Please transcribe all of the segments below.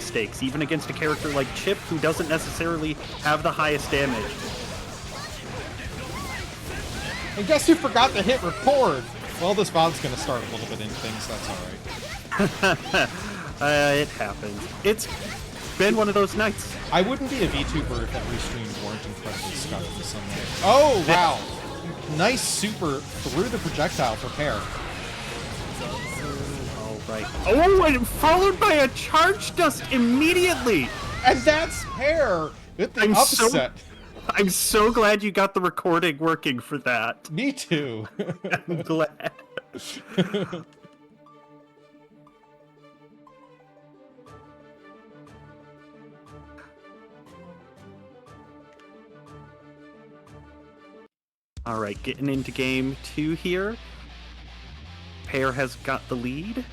mistakes, even against a character like Chip, who doesn't necessarily have the highest damage. And guess who forgot to hit record? Well, this VOD's gonna start a little bit in things, that's alright. It happens. It's been one of those nights. I wouldn't be a VTuber if every stream weren't incredibly scuffed in some way. Oh, wow! Nice super through the projectile for Pear. Right. Oh, and followed by a charge dust immediately! And that's Pear with the upset. I'm so glad you got the recording working for that. Me too. I'm glad. Alright, getting into game 2 here. Pear has got the lead.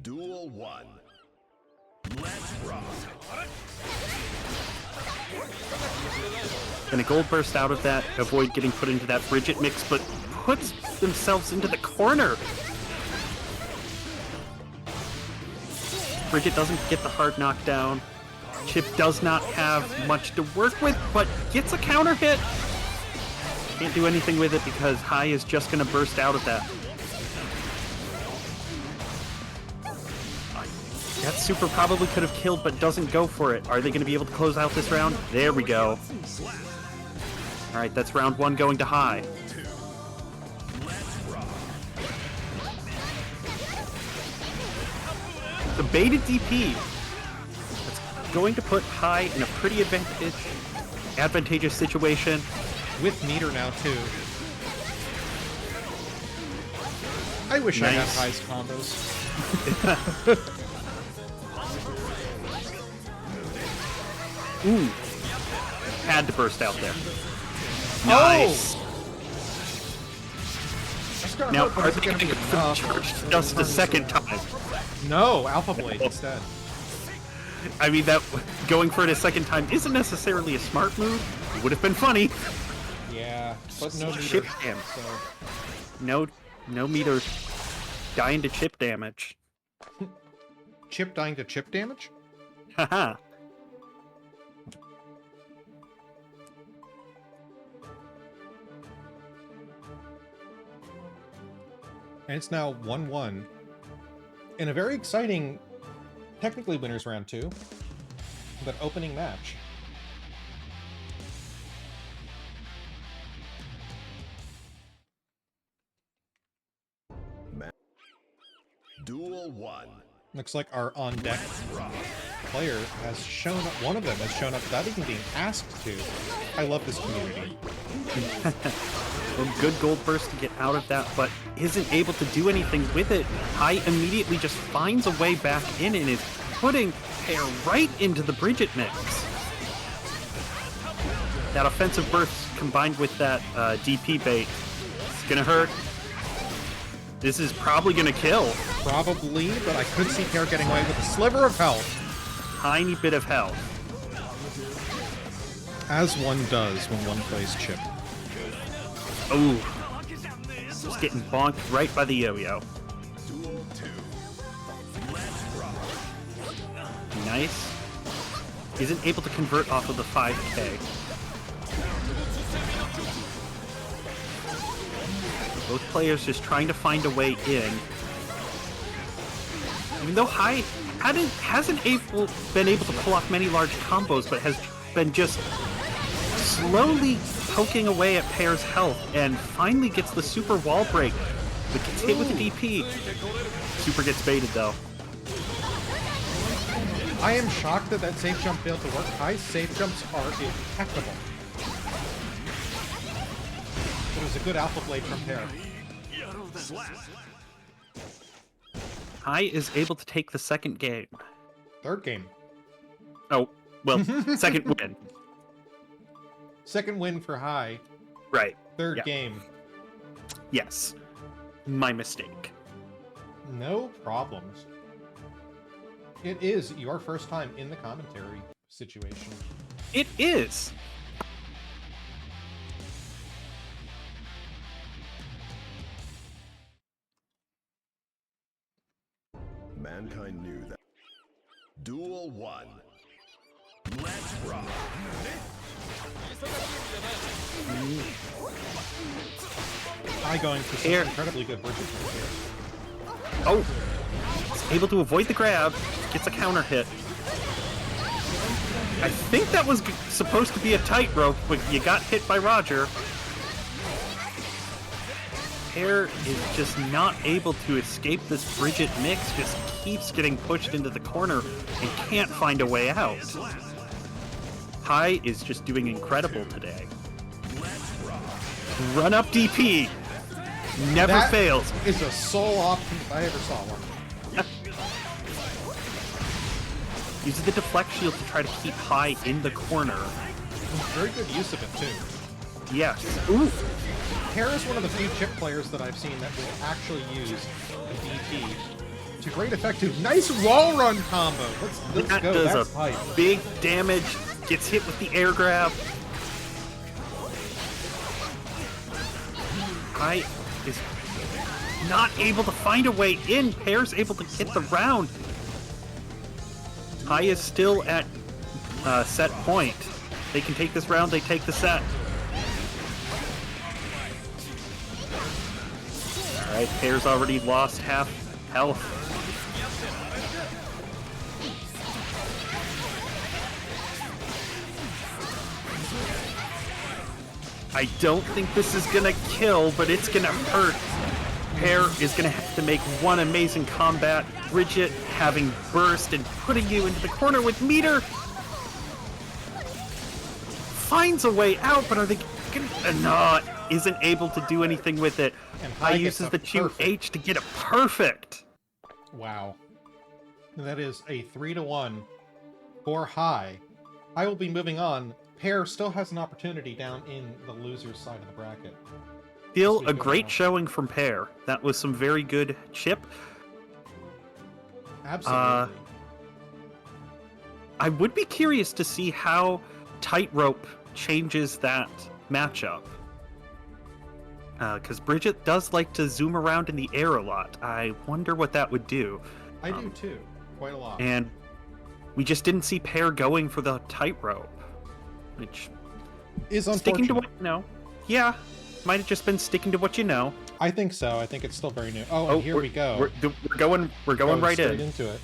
Duel 1. Let's rock. Gonna gold burst out of that, avoid getting put into that Bridget mix, but puts themselves into the corner. Bridget doesn't get the hard knockdown. Chip does not have much to work with, but gets a counter hit. Can't do anything with it because High is just gonna burst out of that. That super probably could have killed, but doesn't go for it. Are they going to be able to close out this round? There we go. Alright, that's round 1 going to High. The baited DP. That's going to put High in a pretty advantageous situation. With meter now, too. I wish I had High's combos. Ooh. Had to burst out there. Nice. Oh. Now, are they going to get charged just the second time? No, Alpha Blade instead. I mean, that going for it a second time isn't necessarily a smart move. It would have been funny. Yeah, but no meter. Chip damage. So. No meter. Dying to chip damage. Chip dying to chip damage? Haha. And it's now 1-1 in a very exciting, technically winners round 2, but opening match. Duel 1. Looks like our on-deck player has shown up, one of them has shown up without even being asked to. I love this community. Well, good gold burst to get out of that, but isn't able to do anything with it. High immediately just finds a way back in and is putting Pear right into the Bridget mix. That offensive burst combined with that DP bait, it's gonna hurt. This is probably gonna kill. Probably, but I could see Pear getting away with a sliver of health. Tiny bit of health. As one does when one plays Chip. Ooh. Just getting bonked right by the yo-yo. Duel 2. Let's rock. Nice. Isn't able to convert off of the 5k. Both players just trying to find a way in. Even though High hasn't been able to pull off many large combos, but has been just slowly poking away at Pear's health, and finally gets the super wall break, but gets hit with the DP. Super gets baited though. I am shocked that safe jump failed to work. High's safe jumps are impeccable. It was a good Alpha Blade from Pear. High is able to take the second game. Third game. Oh, well, second win. Second win for High. Right. Third game. Yes. My mistake. No problems. It is your first time in the commentary situation. It is. mankind knew that. Duel 1. Let's rock. High going for some Here. incredibly good bridges right here. Oh! Able to avoid the grab, gets a counter hit. I think that was supposed to be a tightrope, but you got hit by Roger. Pear is just not able to escape this Bridget mix, just keeps getting pushed into the corner and can't find a way out. High is just doing incredible today. Run up DP! Never That fails. is a soul option if I ever saw one. Uses the deflect shield to try to keep High in the corner. Very good use of it, too. Yes. Ooh! Pear is one of the few chip players that I've seen that will actually use a DP to great effect. Too. Nice wall run combo. Let's That go. does That's a hype. big damage. Gets hit with the air grab. High is not able to find a way in. Pear's able to hit the round. High is still at set point. They can take this round. They take the set. All right, Pear's already lost half health. I don't think this is gonna kill, but it's gonna hurt. Pear is gonna have to make one amazing combat. Bridget having burst and putting you into the corner with meter. Finds a way out, but are they gonna... not isn't able to do anything with it. And High High gets uses a the perfect. 2H to get a perfect. Wow. That is a 3-1 for High. I will be moving on. Pear still has an opportunity down in the loser's side of the bracket. Still we a go great now. showing from Pear. That was some very good chip. Absolutely. I would be curious to see how Tightrope changes that matchup. Because Bridget does like to zoom around in the air a lot. I wonder what that would do. I do too. Quite a lot. And we just didn't see Pear going for the Tightrope. Which, Is sticking to unfortunate. what you know. Yeah, might have just been sticking to what you know. I think so. I think it's still very new. Oh, and here we go. We're going right straight in. into it.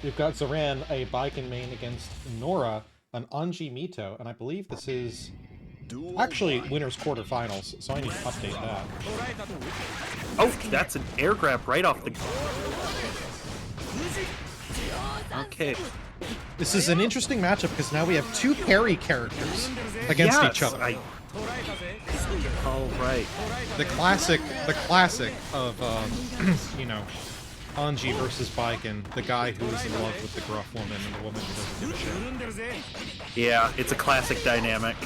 We've got Zoran, a Baiken main against Nora, an Anji Mito, and I believe this is Duel actually 1. winners quarterfinals, so I need to update that. Oh, that's an air grab right off the... Okay. This is an interesting matchup because now we have two parry characters against each other. All right. The classic of, you know, Anji versus Baiken, the guy who is in love with the gruff woman and the woman who doesn't give a shit. Yeah, it's a classic dynamic.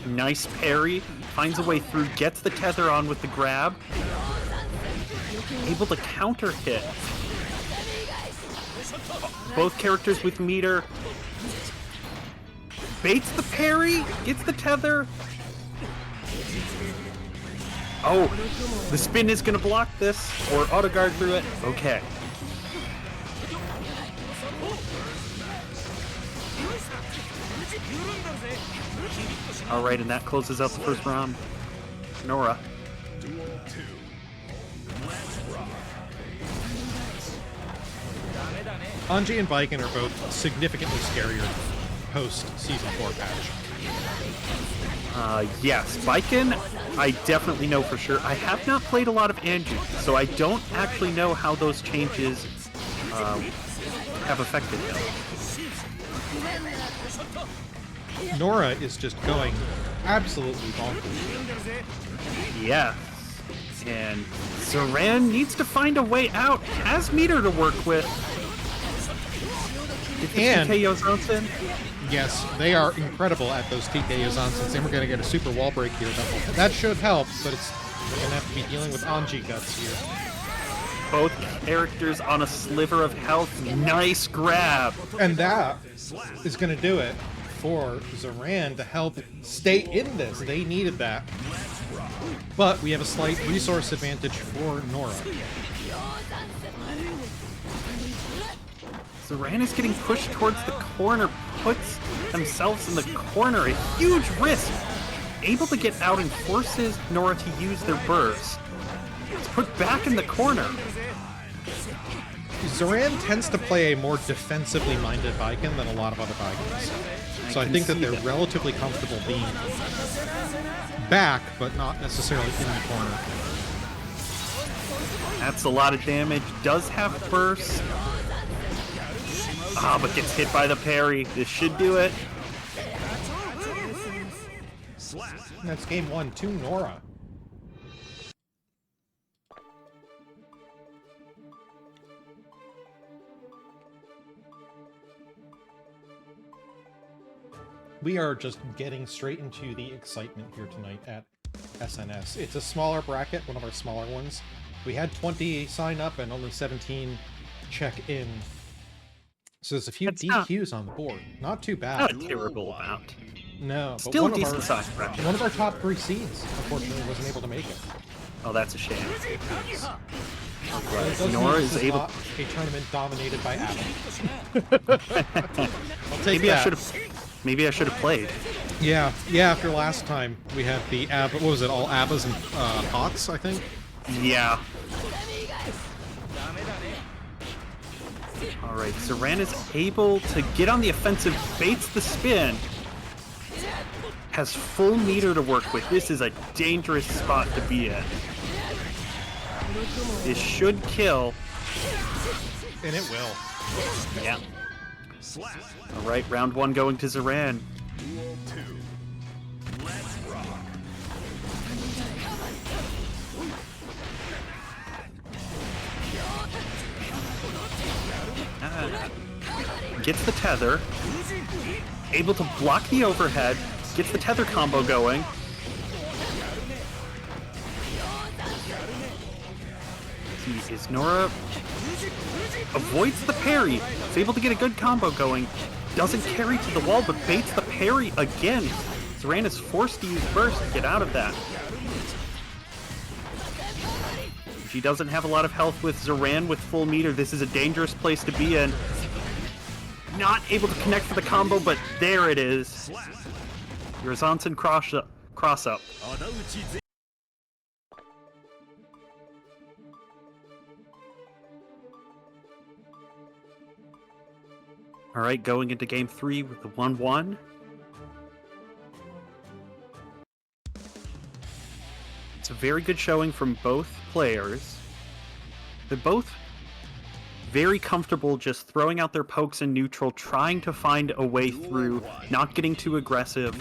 Nice parry. Finds a way through. Gets the tether on with the grab. Able to counter hit. Both characters with meter. Baits the parry. Gets the tether. Oh, the spin is going to block this, or auto guard through it. Okay. All right, and that closes out the first round. Nora. Duel 2. Let's rock. Anji and Baiken are both significantly scarier post Season 4 patch. Yes, Baiken, I definitely know for sure. I have not played a lot of Anju, so I don't actually know how those changes have affected him. Nora is just going absolutely bonkers. Yeah. And Zoran needs to find a way out. Has meter to work with. And- TKO Johnson. Yes, they are incredible at those TKOs on since we're going to get a super wall break here. That should help, but it's we're going to have to be dealing with Anji guts here. Both characters on a sliver of health. Nice grab. And that is going to do it for Zoran to help stay in this. They needed that. But we have a slight resource advantage for Nora. Zoran is getting pushed towards the corner, puts themselves in the corner, a huge risk. Able to get out and forces Nora to use their burst. It's put back in the corner. Zoran tends to play a more defensively minded Viking than a lot of other Vikings. So I think that they're relatively comfortable being back, but not necessarily in the corner. That's a lot of damage. Does have burst. Ah, but gets hit by the parry. This should do it. And that's game 1 to Nora. We are just getting straight into the excitement here tonight at SNS. It's a smaller bracket, one of our smaller ones. We had 20 sign up and only 17 check in. So there's a few DQs on the board. Not too bad. Not a terrible amount. No, but Still one a decent of size bracket. one of our top 3 seeds, unfortunately, wasn't able to make it. Oh, that's a shame. It Right. does Nora mean is this able. not a tournament dominated by Adam. I'll take Maybe that. I should have. Maybe I should have played. Yeah, after last time, we had the what was it, all Abbas and Hots, I think? Yeah. Alright, Zoran is able to get on the offensive, baits the spin. Has full meter to work with. This is a dangerous spot to be in. This should kill. And it will. Yeah. Alright, round 1 going to Zoran. Duel 2. Let's rock. Gets the tether. Able to block the overhead. Gets the tether combo going. Is Nora avoids the parry. Is able to get a good combo going. Doesn't carry to the wall, but baits the parry again. Zoran is forced to use burst to get out of that. She doesn't have a lot of health with Zoran with full meter. This is a dangerous place to be in. Not able to connect for the combo, but there it is. Razanson cross up. Alright, going into game 3 with the 1-1. It's a very good showing from both players. They're both very comfortable just throwing out their pokes in neutral, trying to find a way through, not getting too aggressive.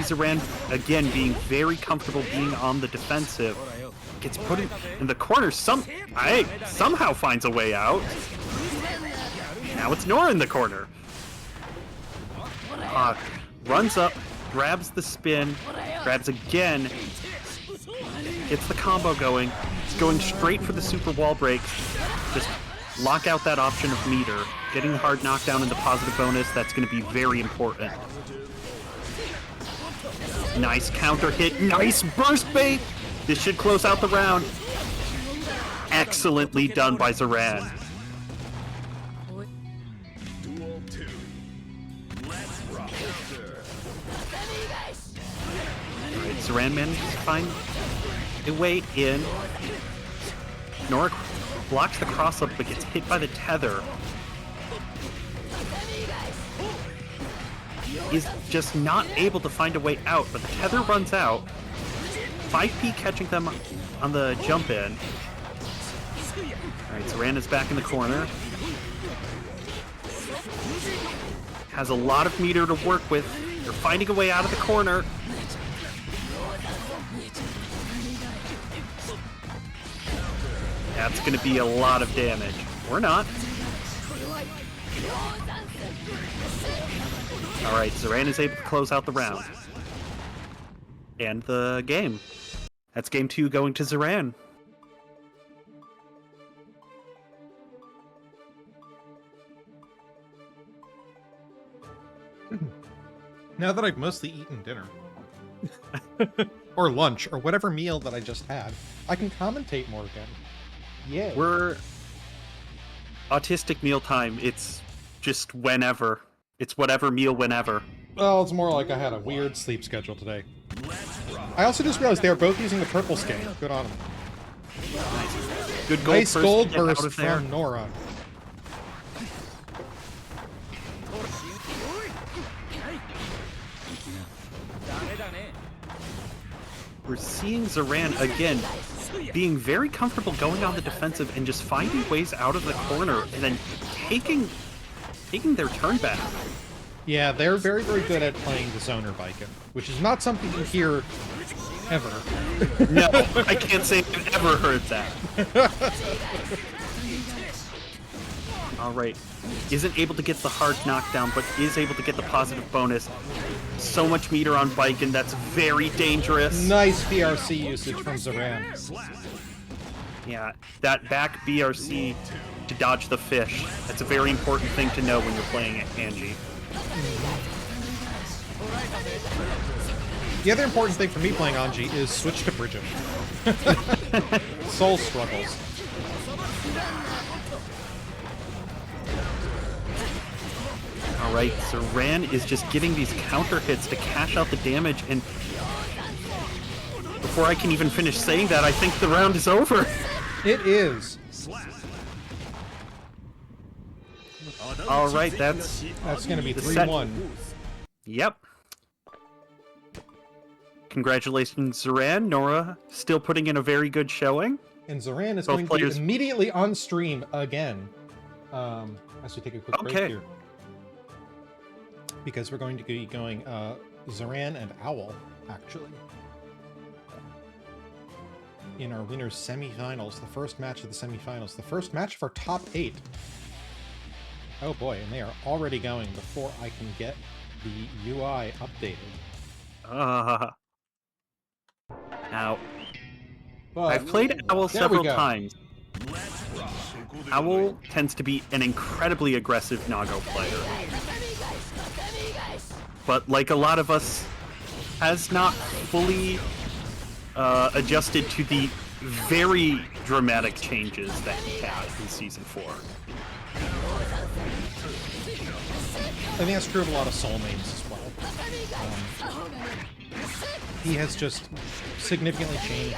Zoran, again, being very comfortable being on the defensive. Gets put in the corner, somehow finds a way out. Now it's Nora in the corner. Runs up, grabs the spin, grabs again, gets the combo going. It's going straight for the super wall break. Just lock out that option of meter. Getting the hard knockdown and the positive bonus, that's going to be very important. Nice counter hit, nice burst bait! This should close out the round. Excellently done by Zoran. Duel 2. Let's rock. Alright, Zoran manages to find a way in. Nora blocks the cross up but gets hit by the tether. He's just not able to find a way out, but the tether runs out. 5P catching them on the jump in. Alright, Zoran is back in the corner. Has a lot of meter to work with. They're finding a way out of the corner. That's going to be a lot of damage. Or not. Alright, Zoran is able to close out the round. And the game. That's game 2 going to Zoran. Now that I've mostly eaten dinner, Or lunch, or whatever meal that I just had. I can commentate more again. Yay. We're autistic mealtime. It's just whenever. It's whatever meal whenever. Well, it's more like I had a weird sleep schedule today. I also just realized they are both using the purple skin. Good on them. Good gold Nice burst gold to get out burst of there. from Nora. We're seeing Zoran again being very comfortable going on the defensive and just finding ways out of the corner and then taking their turn back. Yeah, they're very, very good at playing the zoner Viking, which is not something you hear ever. No, I can't say I've ever heard that. Alright. Isn't able to get the hard knockdown, but is able to get the positive bonus. So much meter on Viking, that's very dangerous. Nice BRC usage from Zoran. Yeah, that back BRC to dodge the fish. That's a very important thing to know when you're playing at Angie. The other important thing for me playing Anji is switch to Bridget. Soul struggles. Alright, Zoran is just getting these counter hits to cash out the damage, and before I can even finish saying that, I think the round is over. It is. Alright, that's going to be the set. 3-1. Yep. Congratulations, Zoran. Nora still putting in a very good showing. And Zoran is Both going players... to be immediately on stream again. As we take a quick break here. Because we're going to be going Zoran and Owl, actually. In our winners semifinals, the first match of the semifinals, the first match of our top 8. Oh boy, and they are already going before I can get the UI updated. Now, But I've played Owl there we several go. times. Owl tends to be an incredibly aggressive Nago player. But like a lot of us, has not fully adjusted to the very dramatic changes that he had in Season 4. I think that's true of a lot of Soul mains as well. He has just significantly changed.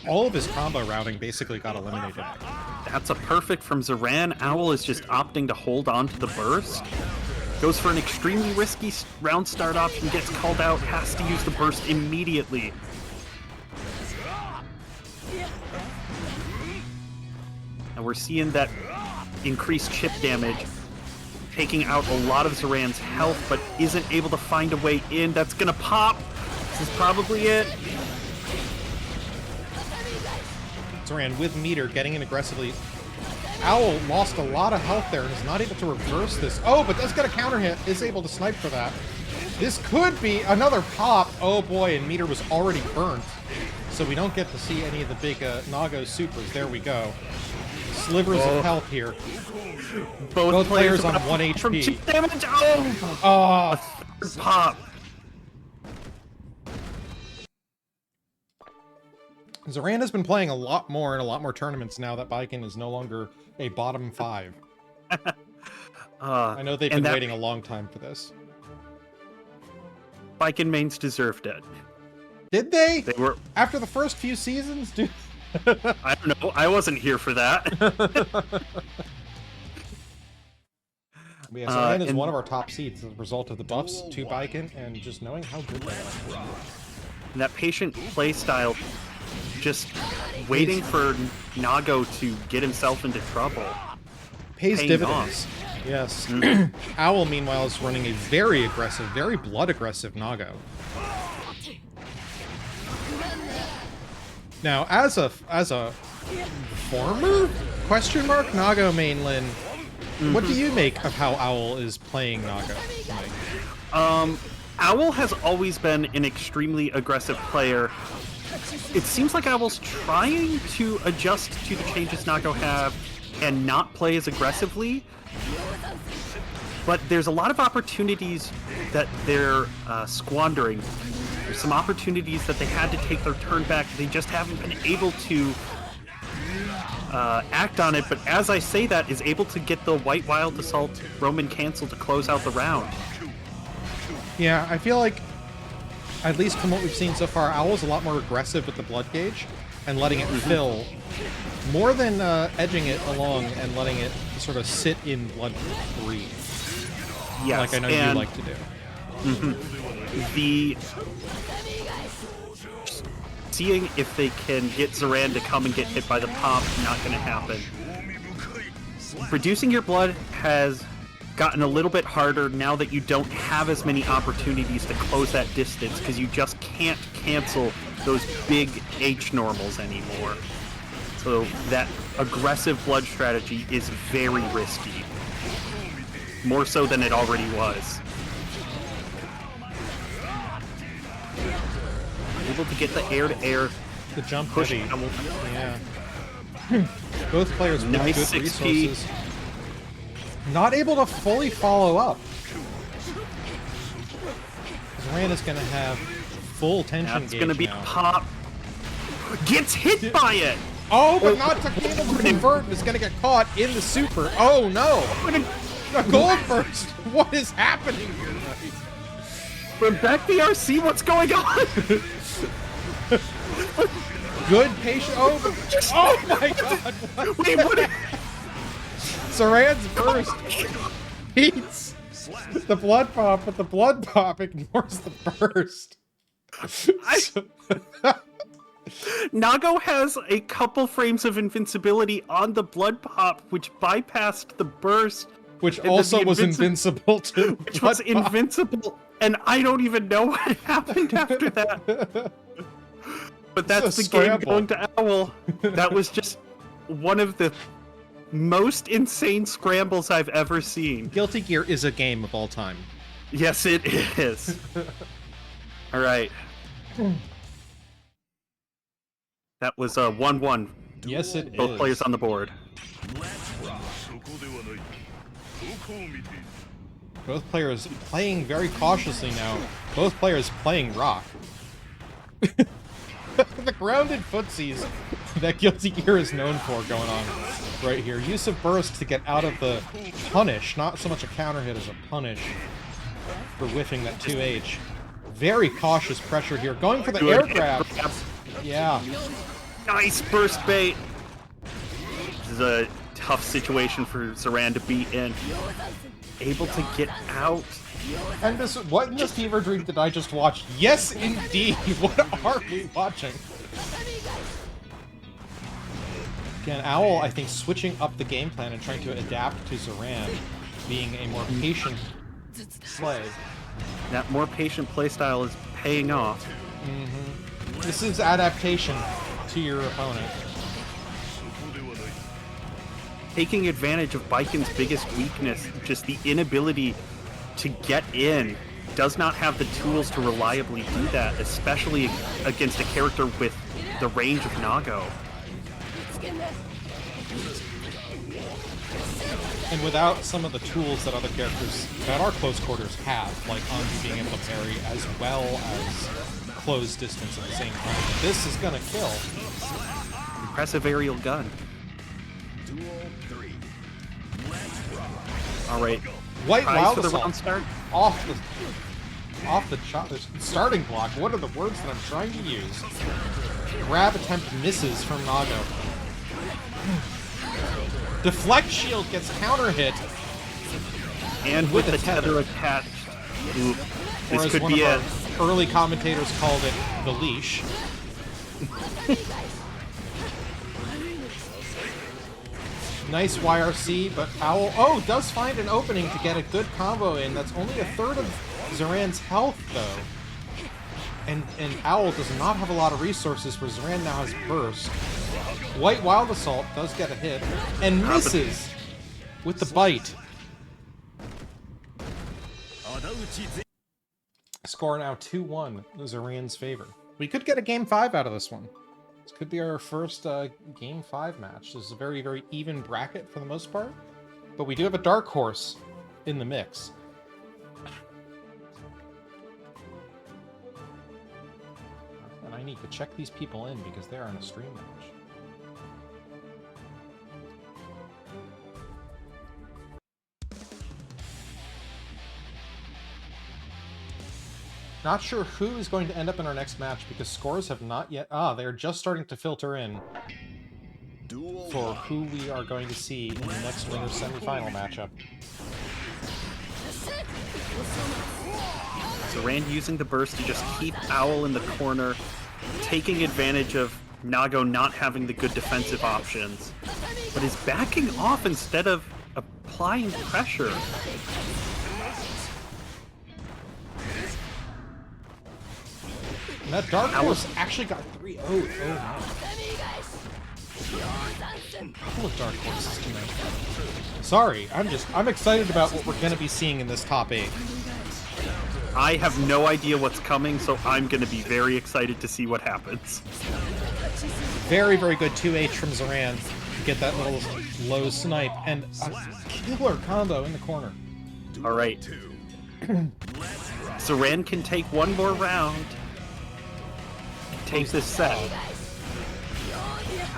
All of his combo routing basically got eliminated. That's a perfect from Zoran. Owl is just opting to hold on to the burst. Goes for an extremely risky round start option, gets called out, has to use the burst immediately. And we're seeing that increased chip damage, taking out a lot of Zoran's health, but isn't able to find a way in. That's gonna pop. This is probably it. Zoran with meter getting in aggressively. Owl lost a lot of health there and is not able to reverse this. Oh, but does get a counter hit. Is able to snipe for that. This could be another pop. Oh boy, and meter was already burnt. So we don't get to see any of the big Nago supers. There we go. Slivers of health here. Both players on 1 HP. From chip damage. Oh! Oh, Third pop. Zoran has been playing a lot more in a lot more tournaments now that Viking is no longer a bottom 5. I know they've been waiting a long time for this. Viking mains deserved it. Did they? They were. After the first few seasons? Dude. I don't know. I wasn't here for that. Yeah, Zoran is one of our top seeds as a result of the buffs to Viking and just knowing how good they are. And that patient play style, just waiting for Nago to get himself into trouble. Pays Paying dividends. off. Yes. Owl, meanwhile, is running a very aggressive, very blood-aggressive Nago. Now, as a former question mark Nago mainland, what do you make of how Owl is playing Nago tonight? Owl has always been an extremely aggressive player. It seems like Owl's trying to adjust to the changes Nago have and not play as aggressively. but there's a lot of opportunities that they're squandering. There's some opportunities that they had to take their turn back. They just haven't been able to act on it. But as I say that, is able to get the White Wild Assault Roman cancel to close out the round. Yeah, I feel like, at least from what we've seen so far, Owl's a lot more aggressive with the blood gauge and letting it fill, more than edging it along and letting it sort of sit in blood 3. Yes, like I know you like to do. The seeing if they can get Zoran to come and get hit by the pop, not going to happen. Reducing your blood has gotten a little bit harder now that you don't have as many opportunities to close that distance, because you just can't cancel those big H normals anymore. So that aggressive blood strategy is very risky. More so than it already was. Able to get the air-to-air The jump push. heavy. Yeah. Both players with Nice good 6P. resources. Not able to fully follow up. Zoran is going to have full tension That's gauge going to be now. pop. Gets hit by it! Oh, but not to be able to convert. Is going to get caught in the super. Oh, no. The gold burst. What is happening here tonight? From back BRC, what's going on? Good patient. Oh my god. What? Wait, what? Saran's burst beats the blood pop, but the blood pop ignores the burst. Nago has a couple frames of invincibility on the blood pop, which bypassed the burst. Which and then also the was invincible too. Which was invincible, and I don't even know what happened after that. But that's the game going to Owl. That was just one of the most insane scrambles I've ever seen. Guilty Gear is a game of all time. Yes, it is. All right. That was a 1-1. Yes, it is. Both players on the board. Both players playing very cautiously now. Both players playing rock. The grounded footsies that Guilty Gear is known for going on right here. Use of burst to get out of the punish, not so much a counter hit as a punish for whiffing that 2H. Very cautious pressure here. Going for the Good air grab. Yeah. Nice burst bait. This is a tough situation for Zoran to be in. Able to get out. And this, what in the fever dream did I just watch? Yes, indeed. What are we watching? Again, Owl, I think, switching up the game plan and trying to adapt to Zoran, being a more patient slave. That more patient playstyle is paying off. This is adaptation to your opponent. Taking advantage of Baikon's biggest weakness, just the inability to get in, does not have the tools to reliably do that, especially against a character with the range of Nago. And without some of the tools that other characters that are close quarters have, like Anju being able to parry as well as close distance at the same time, this is gonna kill. Impressive aerial gun. All right. White Prize Wild for the Assault round start. off the starting block. What are the words that I'm trying to use? Grab attempt misses from Nago. Deflect shield gets counter hit. And with the tether attached. Ooh, Or this as could one be of a... our early commentators called it, the leash. Nice YRC, but Owl, does find an opening to get a good combo in. That's only a third of Zoran's health, though. And Owl does not have a lot of resources, where Zoran now has burst. White Wild Assault does get a hit, and misses with the bite. Score now 2-1, Zoran's favor. We could get a Game 5 out of this one. This could be our first Game 5 match. This is a very, very even bracket for the most part. But we do have a dark horse in the mix. And I need to check these people in because they're on a stream match. Not sure who is going to end up in our next match because scores have not yet... they're just starting to filter in for who we are going to see in the next winner's semifinal matchup. Zoran using the burst to just keep Owl in the corner, taking advantage of Nago not having the good defensive options, but is backing off instead of applying pressure. And that Dark Horse actually got 3-0'd. Oh, man. Couple of Dark Horses tonight. Sorry, I'm excited about what we're going to be seeing in this top 8. I have no idea what's coming, so I'm going to be very excited to see what happens. Very, very good 2H from Zoran to get that little low snipe, and a killer combo in the corner. Alright. Zoran can take one more round. Take this set.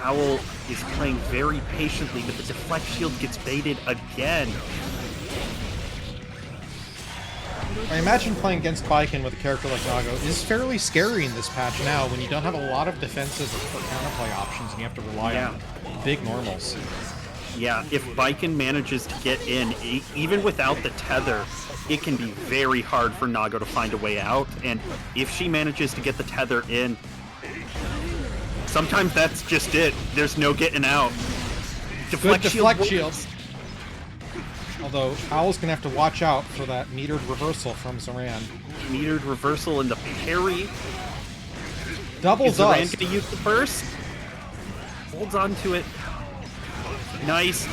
Owl is playing very patiently, but the deflect shield gets baited again. I imagine playing against Baiken with a character like Nago is fairly scary in this patch now when you don't have a lot of defensive or counterplay options and you have to rely on big normals. Yeah, if Baiken manages to get in, even without the tether, it can be very hard for Nago to find a way out, and if she manages to get the tether in, sometimes that's just it. There's no getting out. Good deflect shield. Although, Owl's gonna have to watch out for that metered reversal from Zoran. Metered reversal in the parry. Double Is Zoran dust. gonna use the burst? Holds on to it. Nice.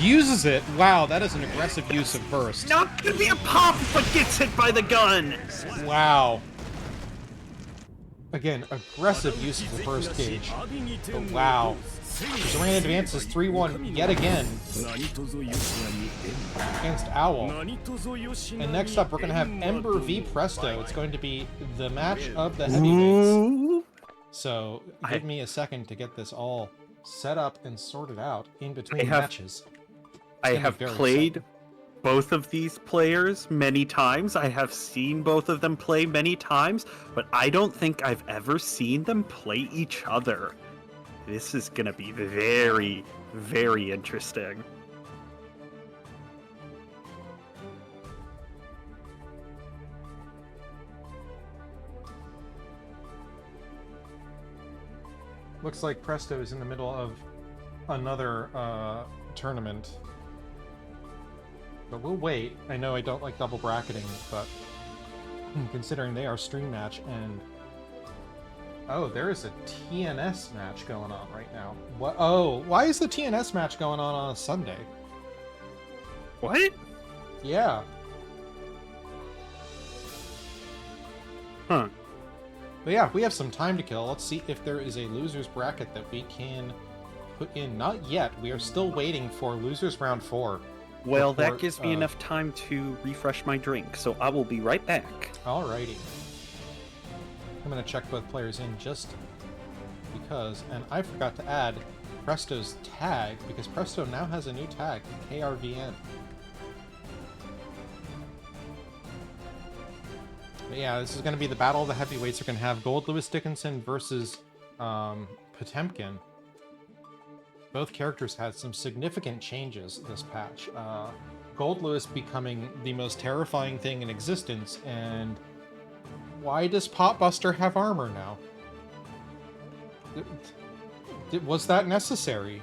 Uses it. Wow, that is an aggressive use of burst. Not gonna be a pop, but gets hit by the gun. Wow. Again, aggressive use of the burst gauge. But wow. Zoran advances 3-1 yet again against Owl. And next up, we're going to have Ember v Presto. It's going to be the match of the heavyweights. So give me a second to get this all set up and sorted out in between matches. I have played both of these players many times. I have seen both of them play many times, but I don't think I've ever seen them play each other. This is going to be very, very interesting. Looks like Presto is in the middle of another tournament. But we'll wait. I know I don't like double bracketing, but considering they are stream match and... Oh, there is a TNS match going on right now. What? Oh, why is the TNS match going on a Sunday? What? Yeah. Huh. But yeah, we have some time to kill. Let's see if there is a loser's bracket that we can put in. Not yet. We are still waiting for losers round 4. Well, that gives me enough time to refresh my drink, so I will be right back. Alrighty. I'm going to check both players in just because, and I forgot to add Presto's tag, because Presto now has a new tag, KRVN. But yeah, this is going to be the battle of the heavyweights. We're going to have Gold Lewis Dickinson versus Potemkin. Both characters had some significant changes this patch. Gold Lewis becoming the most terrifying thing in existence, and why does Potbuster have armor now? Was that necessary?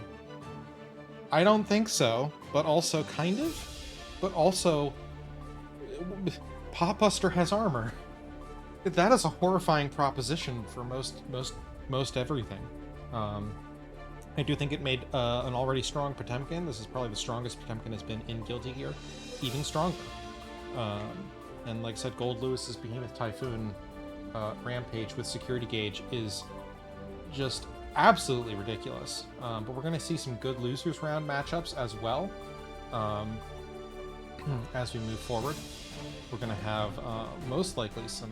I don't think so, but also kind of. But also, Potbuster has armor. That is a horrifying proposition for most everything. I do think it made an already strong Potemkin. This is probably the strongest Potemkin has been in Guilty Gear, even stronger. And like I said, Gold Lewis's Behemoth Typhoon Rampage with Security Gauge is just absolutely ridiculous. But we're going to see some good losers round matchups as well. as we move forward. We're going to have most likely some...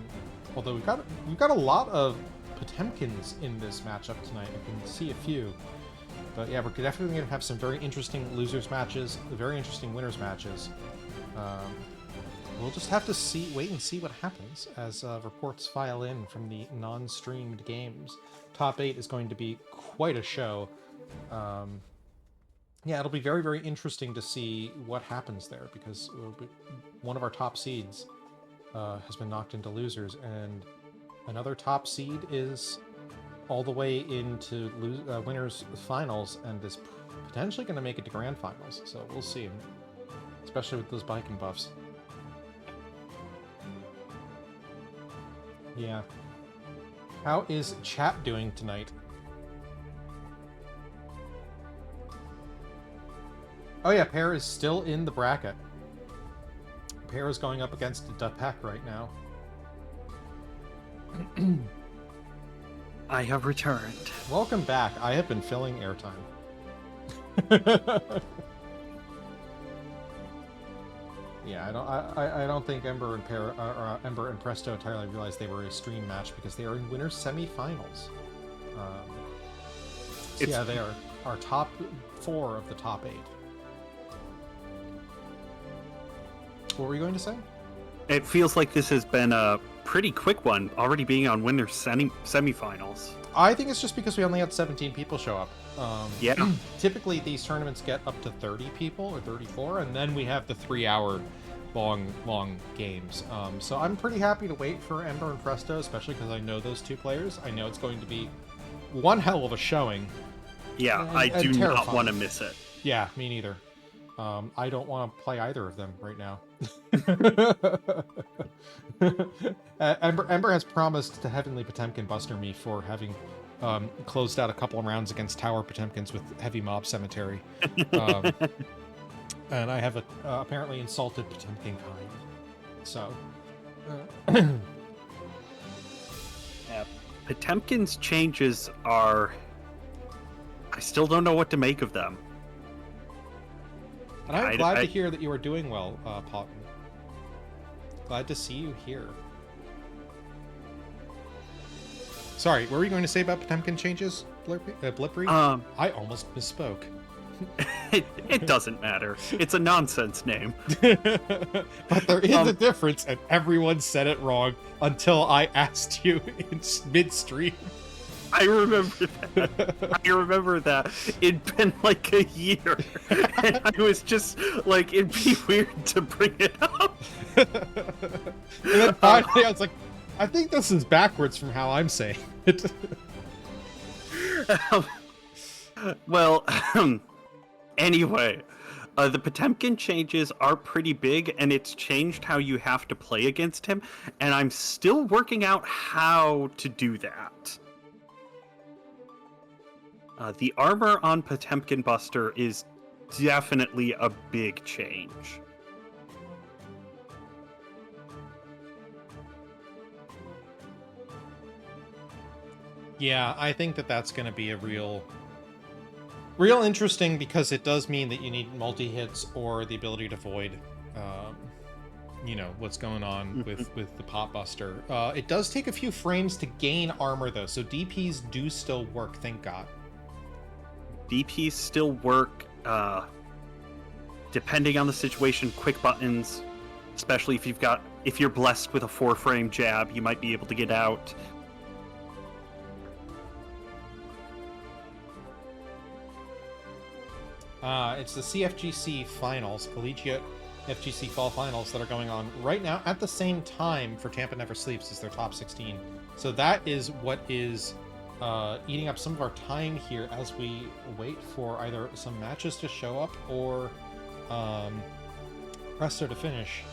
Although we've got a lot of Potemkins in this matchup tonight. I can see a few. But yeah, we're definitely going to have some very interesting losers matches, very interesting winners matches. We'll just have to wait and see what happens as reports file in from the non-streamed games. Top 8 is going to be quite a show. Yeah, it'll be very, very interesting to see what happens there, because one of our top seeds has been knocked into losers, and another top seed is all the way into winners finals and is potentially going to make it to grand finals. So we'll see, especially with those Viking buffs. Yeah. How is chat doing tonight? Oh yeah, Pear is still in the bracket. Pear is going up against Dupak right now. I have returned. Welcome back. I have been filling airtime. Yeah, I don't think Ember and Ember and Presto entirely realized they were a stream match, because they are in winners semifinals. So yeah, they are our top 4 of the top 8. What were you going to say? It feels like this has been a pretty quick one, already being on winners semifinals. I think it's just because we only had 17 people show up. Yeah. Typically, these tournaments get up to 30 people or 34, and then we have the 3-hour long games. So I'm pretty happy to wait for Ember and Presto, especially because I know those two players. I know it's going to be one hell of a showing. Yeah, I do not want to miss it. Yeah, me neither. I don't want to play either of them right now. Ember has promised to Heavenly Potemkin Buster me for having closed out a couple of rounds against Tower Potemkins with Heavy Mob Cemetery. And I have apparently insulted Potemkin kind. So... Yeah, Potemkin's changes are... I still don't know what to make of them. And I'm glad to hear that you are doing well, Potten. Glad to see you here. Sorry, what were you going to say about Potemkin changes, Blippery? I almost misspoke. It doesn't matter. It's a nonsense name. But there is a difference, and everyone said it wrong until I asked you in midstream. I remember that. It'd been like a year. And I was just like, it'd be weird to bring it up. And then finally I was like, I think this is backwards from how I'm saying it. Well, anyway, the Potemkin changes are pretty big, and it's changed how you have to play against him, and I'm still working out how to do that. The armor on Potemkin Buster is definitely a big change. Yeah, I think that's going to be a real interesting, because it does mean that you need multi-hits or the ability to void, you know, what's going on with the Pot Buster. It does take a few frames to gain armor, though, so DPs do still work, thank God. DPs still work, depending on the situation. Quick buttons, especially if you're blessed with a 4-frame jab, you might be able to get out. It's the CFGC finals, Collegiate FGC Fall Finals, that are going on right now at the same time for Tampa Never Sleeps as their top 16. So that is what is eating up some of our time here as we wait for either some matches to show up or Presto to finish.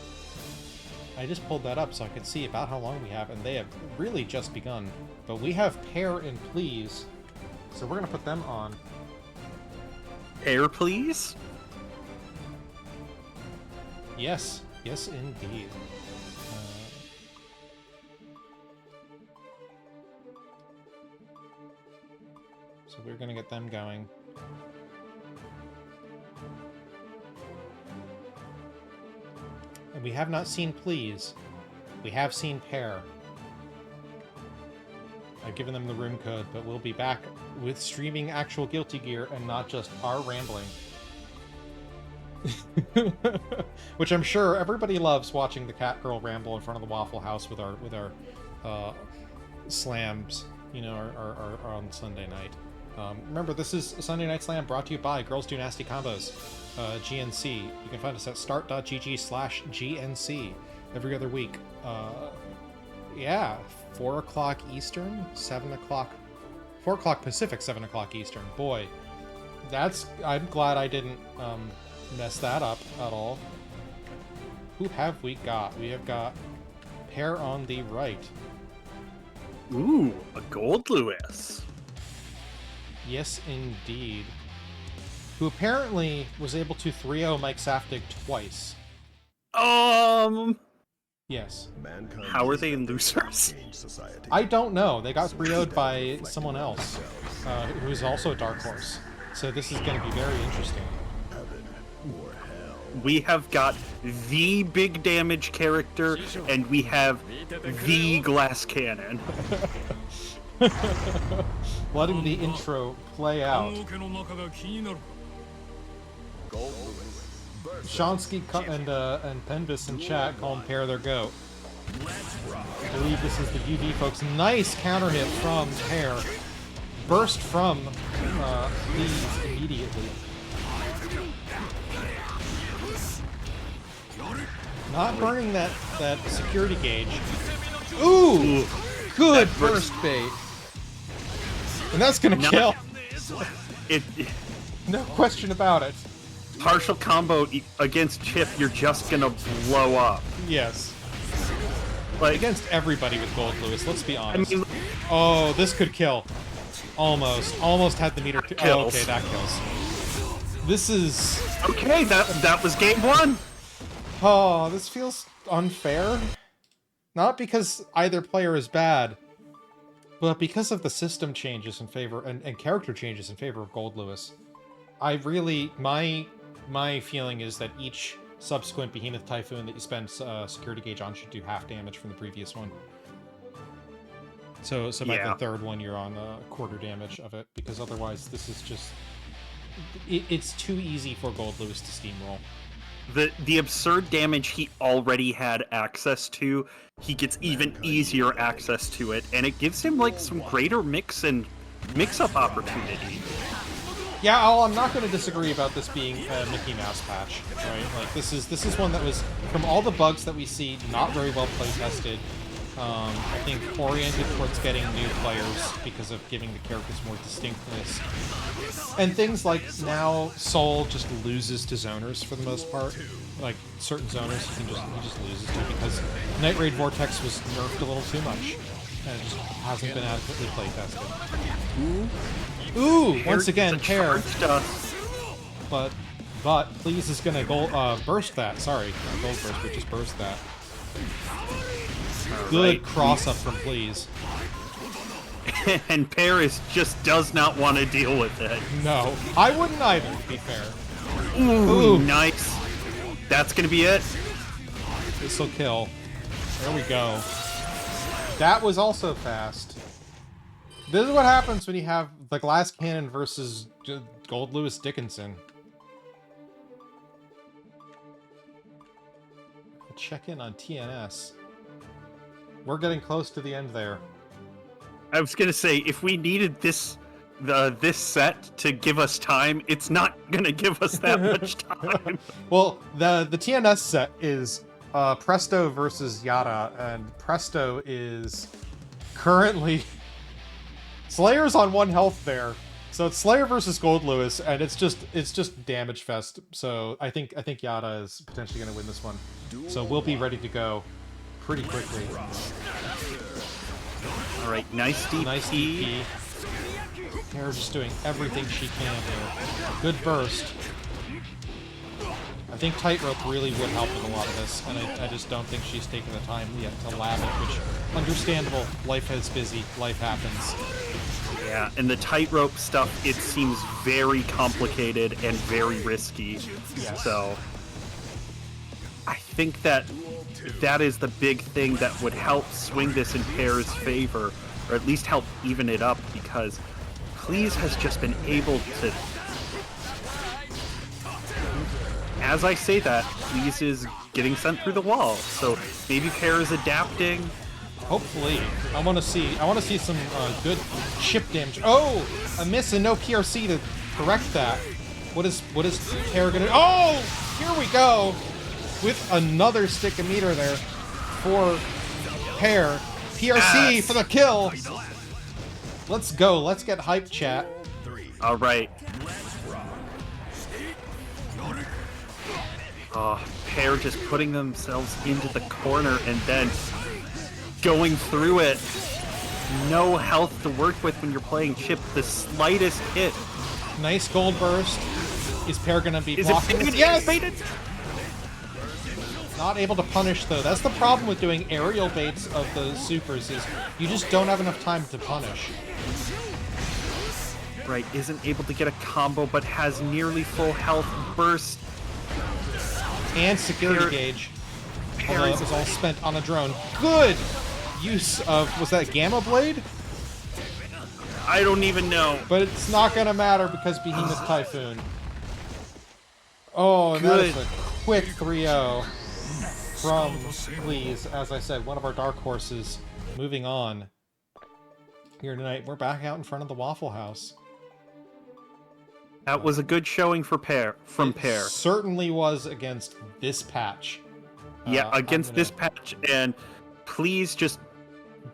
I just pulled that up so I could see about how long we have, and they have really just begun. But we have Pair and Please, so we're going to put them on. Pair, please? Yes. Yes, indeed. So we're going to get them going. We have not seen Please. We have seen Pair. I've given them the room code, but we'll be back with streaming actual Guilty Gear and not just our rambling. Which I'm sure everybody loves watching the cat girl ramble in front of the Waffle House with our slams, you know, our on Sunday night. Remember, this is Sunday Night Slam brought to you by Girls Do Nasty Combos, GNC. You can find us at start.gg/GNC every other week. Yeah, 4 o'clock Eastern, 7 o'clock... 4 o'clock Pacific, 7 o'clock Eastern. Boy, I'm glad I didn't mess that up at all. Who have we got? We have got Pair on the right. Ooh, a Gold Lewis. Yes, indeed. Who apparently was able to 3-0 Mike Safdie twice. Yes. How are they losers? I don't know. They got 3-0'd by someone else, who's also a Dark Horse. So this is going to be very interesting. We have got the big damage character, and we have the glass cannon. Letting the intro play out. Shonsky and Penvis in chat call him Pair their goat. I believe this is the UV folks. Nice counter hit from Pair. Burst from these immediately. Not burning that security gauge. Ooh! Good burst bait. And that's gonna kill. No question about it. Partial combo against Chip, you're just gonna blow up. Yes. Like, against everybody with Gold Lewis, let's be honest. I mean, oh, this could kill. Almost had the meter. Oh, okay, that kills. This is... okay, that was game one. Oh, this feels unfair. Not because either player is bad, but because of the system changes in favor and character changes in favor of Gold Lewis. I really... My feeling is that each subsequent Behemoth Typhoon that you spend security gauge on should do half damage from the previous one. So by the third one, you're on quarter damage of it, because otherwise this is just... It's too easy for Gold Lewis to steamroll. The absurd damage he already had access to, he gets even easier access to it, and it gives him like some greater mix-up opportunity. Yeah, I'm not going to disagree about this being a Mickey Mouse patch, right? Like this is one that was, from all the bugs that we see, not very well play tested. I think oriented towards getting new players because of giving the characters more distinctness. And things like now Soul just loses to zoners for the most part. Like certain zoners he just loses to because Night Raid Vortex was nerfed a little too much. And it just hasn't been adequately play tested. Ooh, once again, Pair. But Please is gonna burst that. Sorry, not gold burst, but just burst that. Good cross up from Please. And Paris just does not want to deal with it. No, I wouldn't either, to be fair. Ooh, nice. That's gonna be it. This'll kill. There we go. That was also fast. This is what happens when you have the Glass Cannon versus Gold Lewis Dickinson. Check in on TNS. We're getting close to the end there. I was gonna say, if we needed this set to give us time, it's not gonna give us that much time. Well, the TNS set is Presto versus Yada, and Presto is currently Slayer's on 1 health there, so it's Slayer versus Gold Lewis, and it's just damage fest. So I think Yada is potentially going to win this one. So we'll be ready to go pretty quickly. All right, nice DP. Nice DP. They're just doing everything she can here. Good burst. I think Tightrope really would help with a lot of this, and I just don't think she's taken the time yet to lab it, which, understandable, life is busy, life happens. Yeah, and the Tightrope stuff, it seems very complicated and very risky. Yes. So, I think that that is the big thing that would help swing this in Pear's favor, or at least help even it up, because Please has just been able to... As I say that, Please is getting sent through the wall, so maybe Pear is adapting. Hopefully. I want to see some good chip damage. Oh! A miss and no PRC to correct that. What is Pear gonna... Oh! Here we go! With another stick of meter there for Pear. PRC yes! for the kill! Let's go. Let's get hype, chat. Alright. Oh, Pear just putting themselves into the corner and then going through it. No health to work with when you're playing Chip. The slightest hit. Nice gold burst. Is Pear gonna be Is blocking it this? yes! Baited? Not able to punish though. That's the problem with doing aerial baits of the supers, is you just don't have enough time to punish. Right, isn't able to get a combo, but has nearly full health burst. And security gauge. Although it was all spent on a drone. Good use of, was that Gamma Blade? I don't even know. But it's not gonna matter because Behemoth Typhoon. Oh, and that is a quick 3-0 from Please. As I said, one of our dark horses. Moving on here tonight. We're back out in front of the Waffle House. That was a good showing for Pear. Pear. Certainly was against this patch. Yeah, against this patch, and Please just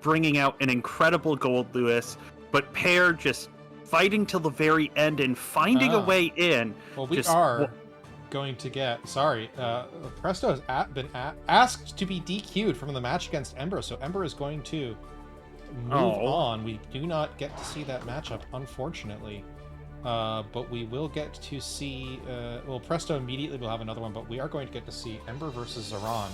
bringing out an incredible Gold Lewis, but Pear just fighting till the very end and finding a way in. Well, we are going to get... Sorry, Presto has been asked to be DQ'd from the match against Ember, so Ember is going to move on. We do not get to see that matchup, unfortunately. But we will get to see... well, Presto immediately will have another one, but we are going to get to see Ember versus Zaran.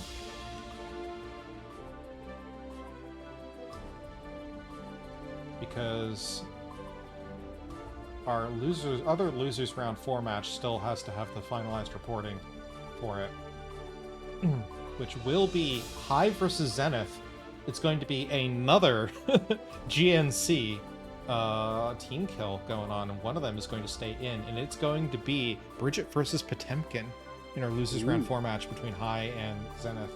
Because our other losers round 4 match still has to have the finalized reporting for it. Which will be Hive versus Zenith. It's going to be another GNC team kill going on, and one of them is going to stay in, and it's going to be Bridget versus Potemkin in our losers round 4 match between High and Zenith.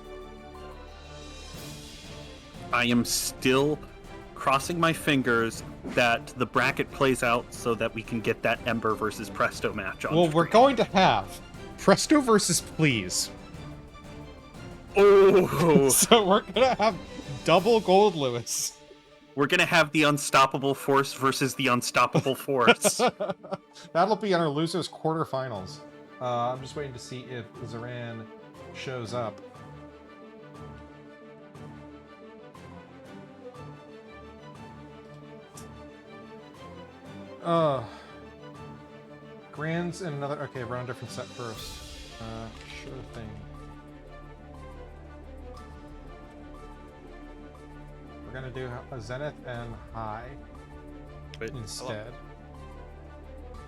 I am still crossing my fingers that the bracket plays out so that we can get that Ember versus Presto match on. Well, we're going to have Presto versus Please. Oh! So we're gonna have double Gold Lewis. We're gonna have the Unstoppable Force versus the Unstoppable Force. That'll be on our losers quarterfinals. I'm just waiting to see if Zaran shows up. Grands and another... Okay, we're on a different set first. Sure thing. We're gonna do a Zenith and High instead. Hello.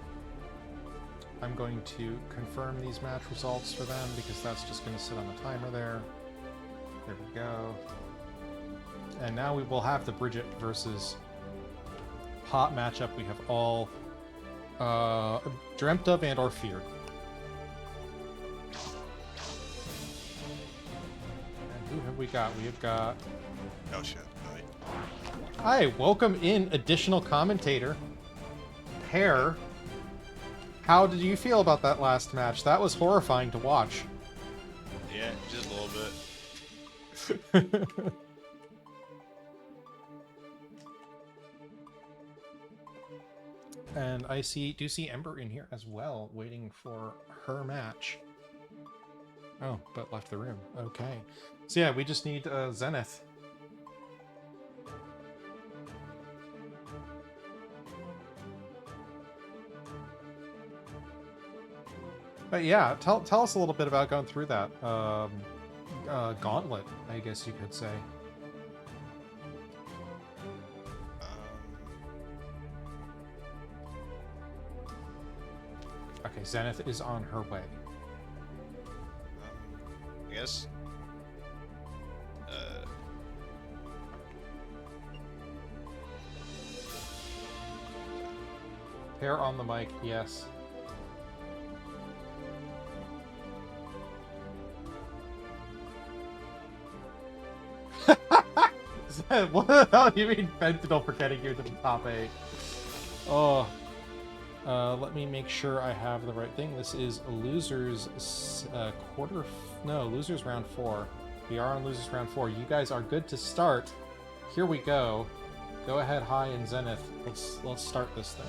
I'm going to confirm these match results for them because that's just going to sit on the timer there. There we go. And now we will have the Bridget versus Hot matchup we have all dreamt of and or feared. And who have we got? We have got... Oh shit. Hi, welcome in additional commentator. Pear. How did you feel about that last match? That was horrifying to watch. Yeah, just a little bit. And I do see Ember in here as well, waiting for her match. Oh, but left the room. Okay. So yeah, we just need Zenith. But yeah, tell us a little bit about going through that gauntlet, I guess you could say. Okay, Zenith is on her way. I guess Pair on the mic, yes. What the hell do you mean fentanyl for getting you to the top 8? Oh. Let me make sure I have the right thing. This is losers losers round 4. We are on losers round 4. You guys are good to start. Here we go. Go ahead, High and Zenith. Let's start this thing.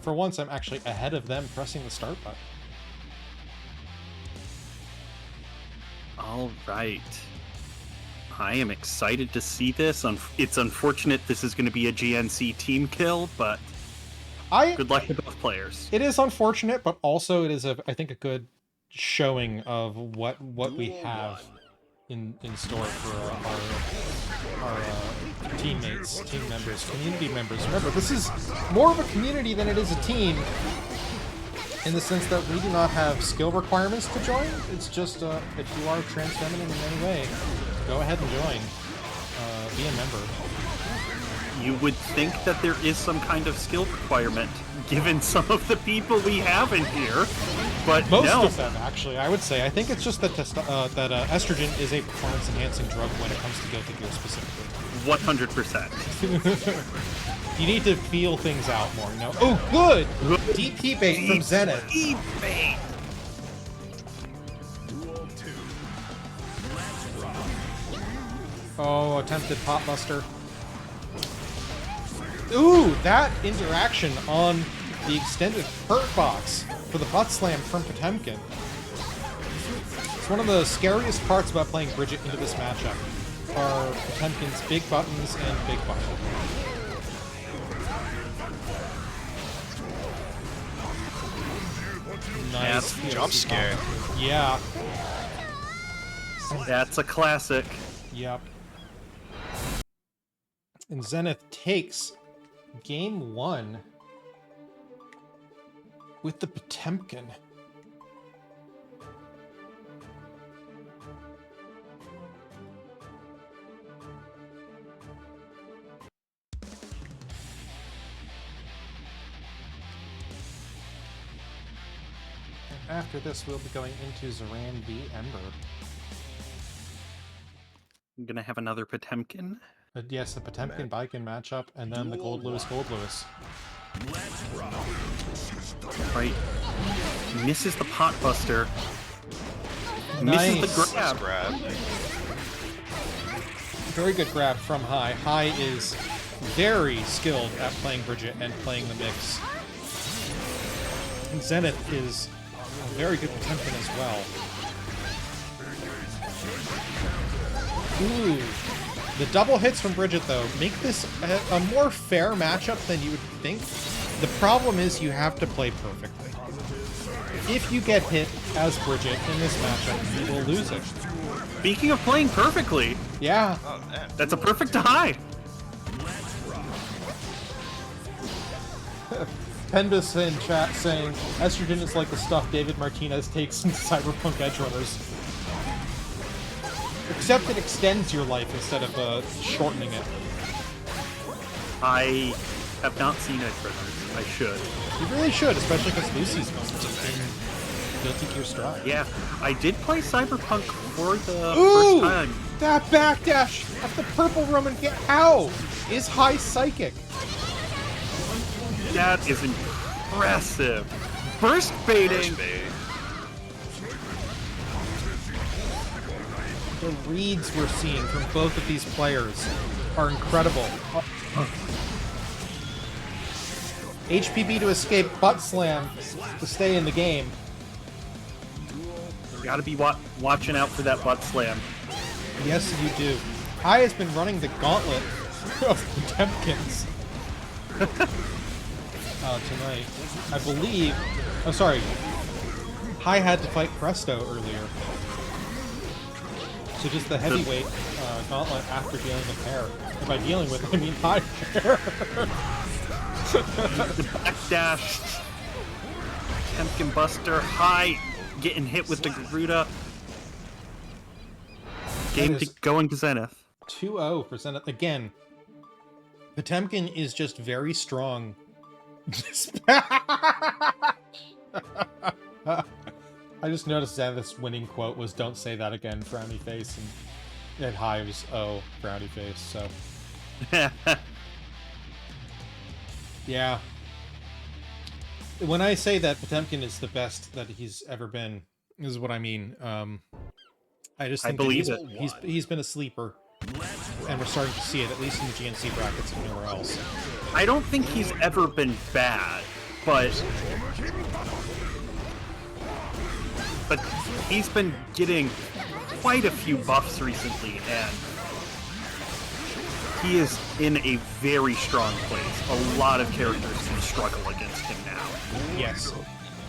For once, I'm actually ahead of them pressing the start button. All right. I am excited to see this. It's unfortunate this is going to be a GNC team kill, but good luck to both players. It is unfortunate, but also it is, I think, a good showing of what we have in store for our teammates, team members, community members. Remember, this is more of a community than it is a team, in the sense that we do not have skill requirements to join. It's just if you are trans feminine in any way, go ahead and join. Be a member. You would think that there is some kind of skill requirement, given some of the people we have in here, but Most no. of them, actually, I would say. I think it's just that estrogen is a performance-enhancing drug when it comes to Guilty Gear specifically. 100%. You need to feel things out more, you know? Oh, good! DP bait from Zenith. DP bait! Duel 2. Let's rock. Oh, attempted pot buster. Ooh, that interaction on the extended hurt box for the butt slam from Potemkin. It's one of the scariest parts about playing Bridget into this matchup, are Potemkin's big buttons and big button. Nice. That's jump scare. Yeah. That's a classic. Yep. And Zenith takes game 1 with the Potemkin. After this, we'll be going into Zoran v. Ember. I'm gonna have another Potemkin. But yes, the Potemkin Bikin matchup, and then the Gold Lewis. Let's rock. Right. Misses the pot buster. Nice. Misses the grab. Very good grab from High. High is very skilled at playing Bridget and playing the mix. And Zenith is a very good Potemkin as well. Ooh. The double hits from Bridget, though, make this a more fair matchup than you would think. The problem is you have to play perfectly. If you get hit as Bridget in this matchup, you will lose it. Speaking of playing perfectly, Yeah. Oh, man. that's a perfect high. Pendus in chat saying, estrogen is like the stuff David Martinez takes in Cyberpunk Edgerunners. Except it extends your life instead of shortening it. I have not seen it, brothers. I should. You really should, especially because Lucy's moments have been Guilty Gear Strive. Yeah, I did play Cyberpunk for the Ooh! first time. That backdash at the purple Roman How is High psychic? That is impressive. Burst baiting. The reads we're seeing from both of these players are incredible. HPB to escape butt slam to stay in the game. You gotta be watching out for that butt slam. Yes, you do. High has been running the gauntlet of Potemkins tonight. I believe... Oh, sorry. High had to fight Presto earlier. So just the heavyweight gauntlet after dealing with Hair. And by dealing with, I mean High Hair. The backdash. Potemkin buster. High getting hit with the Garuda. Game is going to Zenith. 2-0 for Zenith. Again, Potemkin is just very strong. I just noticed Zenith's winning quote was "Don't say that again, frowny face," and Hive's "Oh, frowny face." So, yeah. When I say that Potemkin is the best that he's ever been, is what I mean. I just think believe that he's been a sleeper, and we're starting to see it at least in the GNC brackets and nowhere else. I don't think he's ever been bad, but he's been getting quite a few buffs recently, and he is in a very strong place. A lot of characters can struggle against him now. Yes.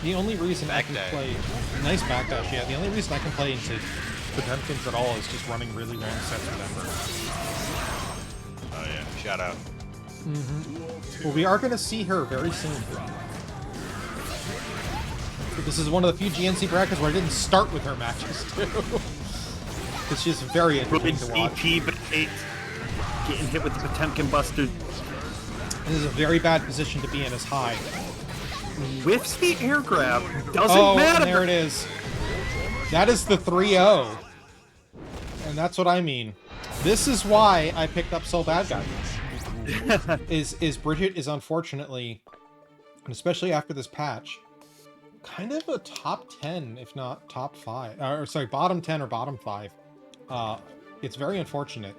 The only reason I can play... Nice backdash, yeah. The only reason I can play into Potemkins at all is just running really long sets with Ember. Oh yeah, shout out. Well, we are going to see her very soon. This is one of the few GNC brackets where I didn't start with her matches, too. It's just very interesting to watch. CP, but getting hit with the Potemkin Buster. This is a very bad position to be in as high. Whiffs the air grab. Doesn't matter. And there it is. That is the 3-0. And that's what I mean. This is why I picked up Soul Bad Guy. is Bridget is unfortunately, and especially after this patch, kind of a top 10, if not top 5. Or sorry, bottom 10 or bottom 5. It's very unfortunate.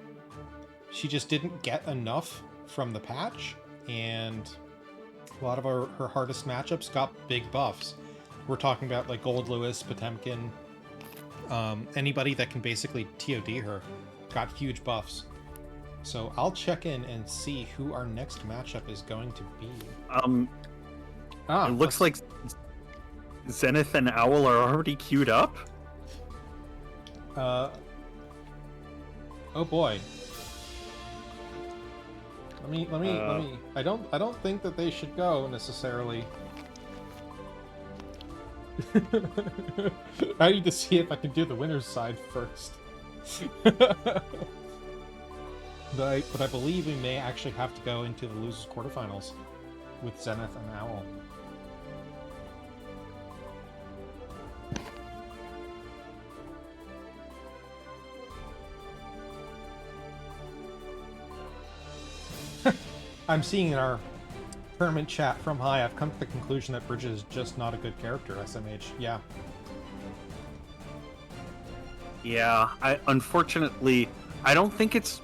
She just didn't get enough from the patch, and a lot of her hardest matchups got big buffs. We're talking about like Gold Lewis, Potemkin, anybody that can basically TOD her got huge buffs. So I'll check in and see who our next matchup is going to be. It looks like Zenith and Owl are already queued up. Oh boy. Let me. I don't think that they should go necessarily. I need to see if I can do the winner's side first. But I believe we may actually have to go into the losers quarterfinals with Zenith and Owl. I'm seeing in our tournament chat from High, I've come to the conclusion that Bridget is just not a good character, SMH. Yeah. Yeah, unfortunately, I don't think it's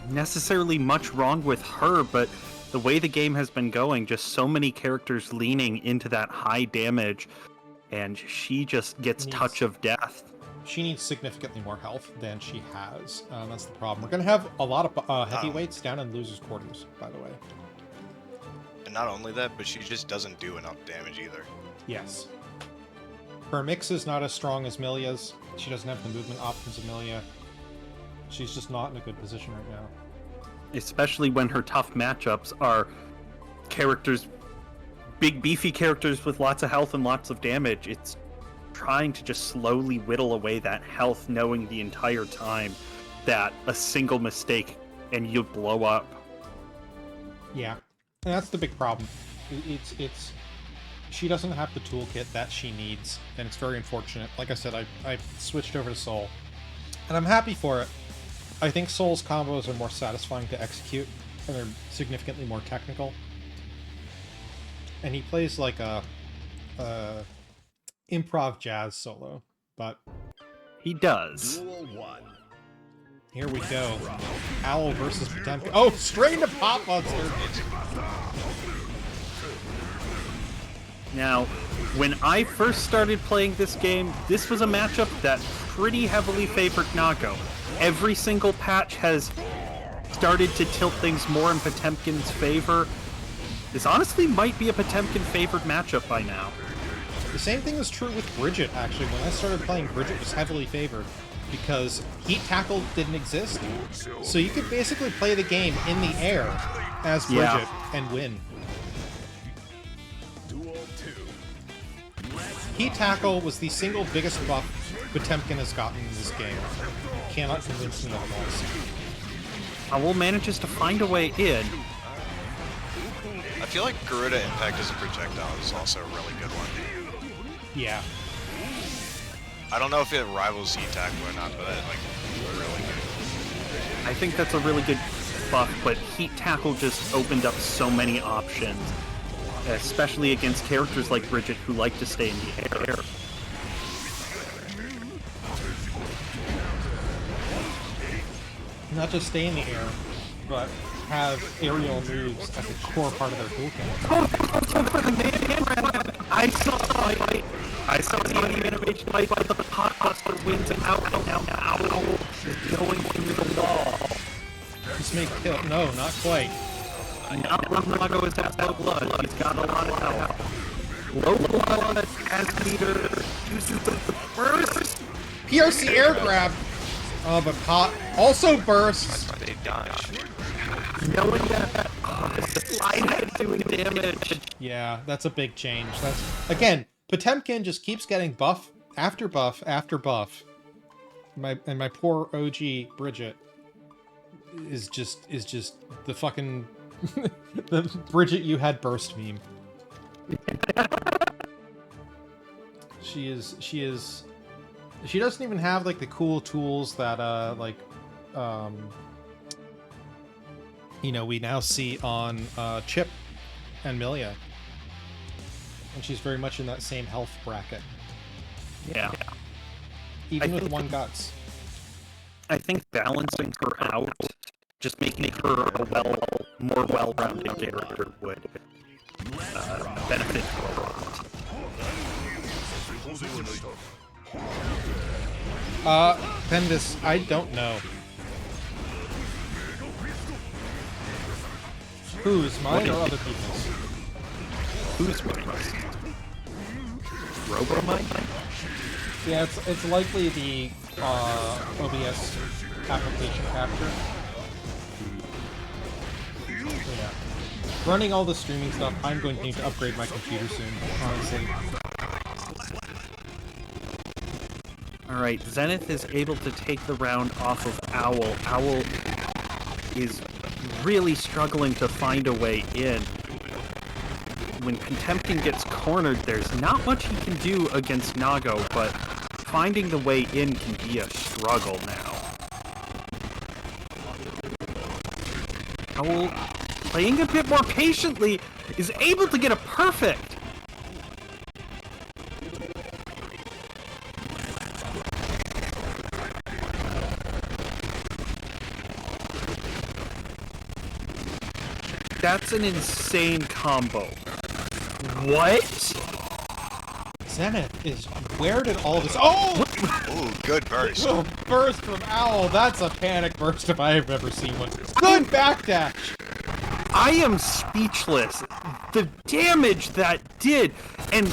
necessarily much wrong with her, but the way the game has been going, just so many characters leaning into that high damage, and she just gets touch of death. She needs significantly more health than she has. That's the problem. We're going to have a lot of heavyweights down in losers quarters, by the way. And not only that, but she just doesn't do enough damage either. Yes. Her mix is not as strong as Milia's. She doesn't have the movement options of Milia. She's just not in a good position right now. Especially when her tough matchups are characters, big beefy characters with lots of health and lots of damage. It's trying to just slowly whittle away that health, knowing the entire time that a single mistake and you blow up. Yeah, and that's the big problem. It's she doesn't have the toolkit that she needs, and it's very unfortunate. Like I said, I switched over to Soul, and I'm happy for it. I think Soul's combos are more satisfying to execute, and they're significantly more technical. And he plays like a improv jazz solo, but he does. Duel 1. Here we go. Owl versus Potemkin. Oh, straight into Pop Monster! Now, when I first started playing this game, this was a matchup that pretty heavily favored Nago. Every single patch has started to tilt things more in Potemkin's favor. This honestly might be a Potemkin-favored matchup by now. The same thing is true with Bridget, actually. When I started playing, Bridget was heavily favored because Heat Tackle didn't exist. So you could basically play the game in the air as Bridget and win. Duel 2. Heat Tackle was the single biggest buff Potemkin has gotten in this game. Cannot convince me otherwise. Owl manages to find a way in. I feel like Garuda Impact as a projectile is also a really good one. Yeah. I don't know if it rivals Z-Tackle or not, but like really good. I think that's a really good buff, but Heat Tackle just opened up so many options, especially against characters like Bridget who like to stay in the air. Not just stay in the air, but have aerial moves as a core part of their toolkit. I saw the animation by the Potbuster wins and out now Owl is going through the wall. This may kill. No, not quite. Now Nago is at low blood. He's got a lot of health. Low blood as leader uses the burst. PRC air grab! Oh, but Pot also bursts! That's why they dodge. Knowing that the slide head doing damage. Yeah, that's a big change. That's again, Potemkin just keeps getting buff after buff after buff. My poor OG Bridget is just the fucking the Bridget you had burst meme. She doesn't even have like the cool tools that we now see on Chip and Milia. And she's very much in that same health bracket. Yeah. Even with one guts. I think balancing her out, just making her a more well-rounded character would benefit her a lot. Bendis, I don't know. Whose, mine or other people's? Who's mine? Robo-mine? Yeah, it's likely the OBS application capture. Yeah. Running all the streaming stuff, I'm going to need to upgrade my computer soon, honestly. Alright, Zenith is able to take the round off of Owl. Owl is really struggling to find a way in. When Potemkin gets cornered, there's not much he can do against Nago, but finding the way in can be a struggle now. Owl, playing a bit more patiently, is able to get a perfect! That's an insane combo. What? Zenith is... Where did all this... Oh! Ooh, good burst. Little burst from Owl. That's a panic burst if I have ever seen one. Good backdash! I am speechless. The damage that did. And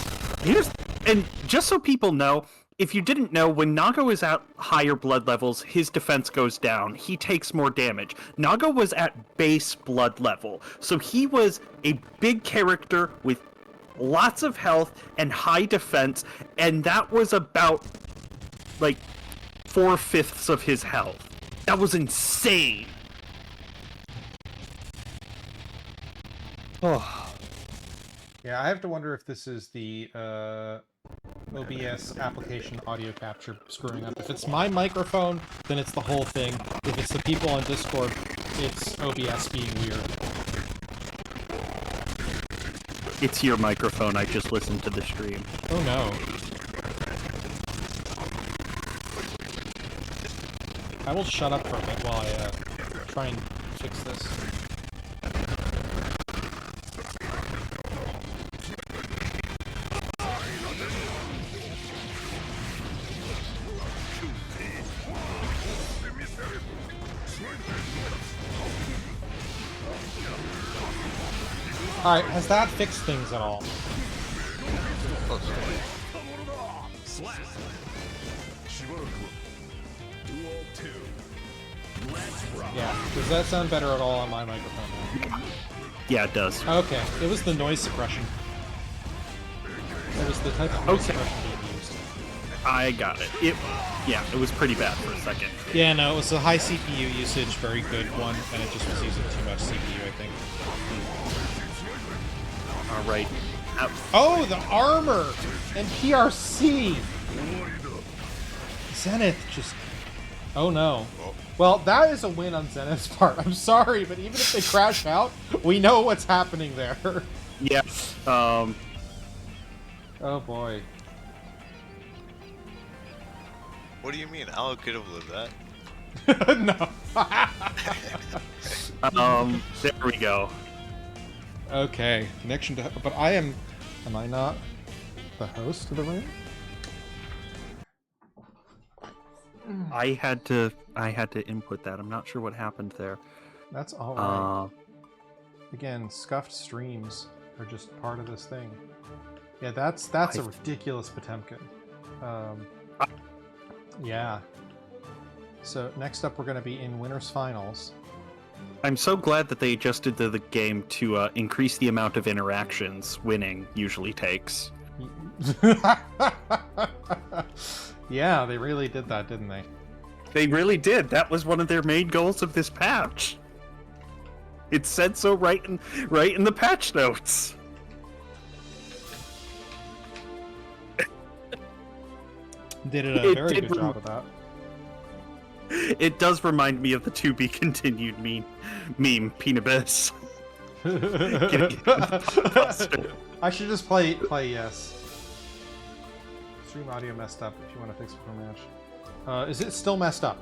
just so people know, if you didn't know, when Nago is at higher blood levels, his defense goes down. He takes more damage. Nago was at base blood level, so he was a big character with lots of health and high defense, and that was about, like, 4/5 of his health. That was insane. Oh. Yeah, I have to wonder if this is the OBS application audio capture screwing up. If it's my microphone, then it's the whole thing. If it's the people on Discord, it's OBS being weird. It's your microphone, I just listened to the stream. Oh no. I will shut up for a bit while I try and fix this. Alright, has that fixed things at all? Yeah, does that sound better at all on my microphone? Yeah, it does. Okay, it was the noise suppression. It was the type of noise suppression being used. I got it. Yeah, it was pretty bad for a second. Yeah, no, it was a high CPU usage, very good one, and it just was using too much CPU, I think. All right. Oh, the armor and PRC. Zenith just. Oh no. Well, that is a win on Zenith's part. I'm sorry, but even if they crash out, we know what's happening there. Yeah. Oh boy. What do you mean? Al could have lived that. No. There we go. Okay, connection to. But am I not the host of the ring? I had to input that. I'm not sure what happened there. That's all right. Again, scuffed streams are just part of this thing. Yeah, that's a ridiculous Potemkin. Yeah. So next up, we're going to be in winners finals. I'm so glad that they adjusted the game to increase the amount of interactions winning usually takes. Yeah, they really did that, didn't they? They really did. That was one of their main goals of this patch. It said so right in the patch notes. They did a very good job of that. It does remind me of the to be continued meme Peanibus. I should just play yes. Stream audio messed up if you want to fix it for a match. Is it still messed up?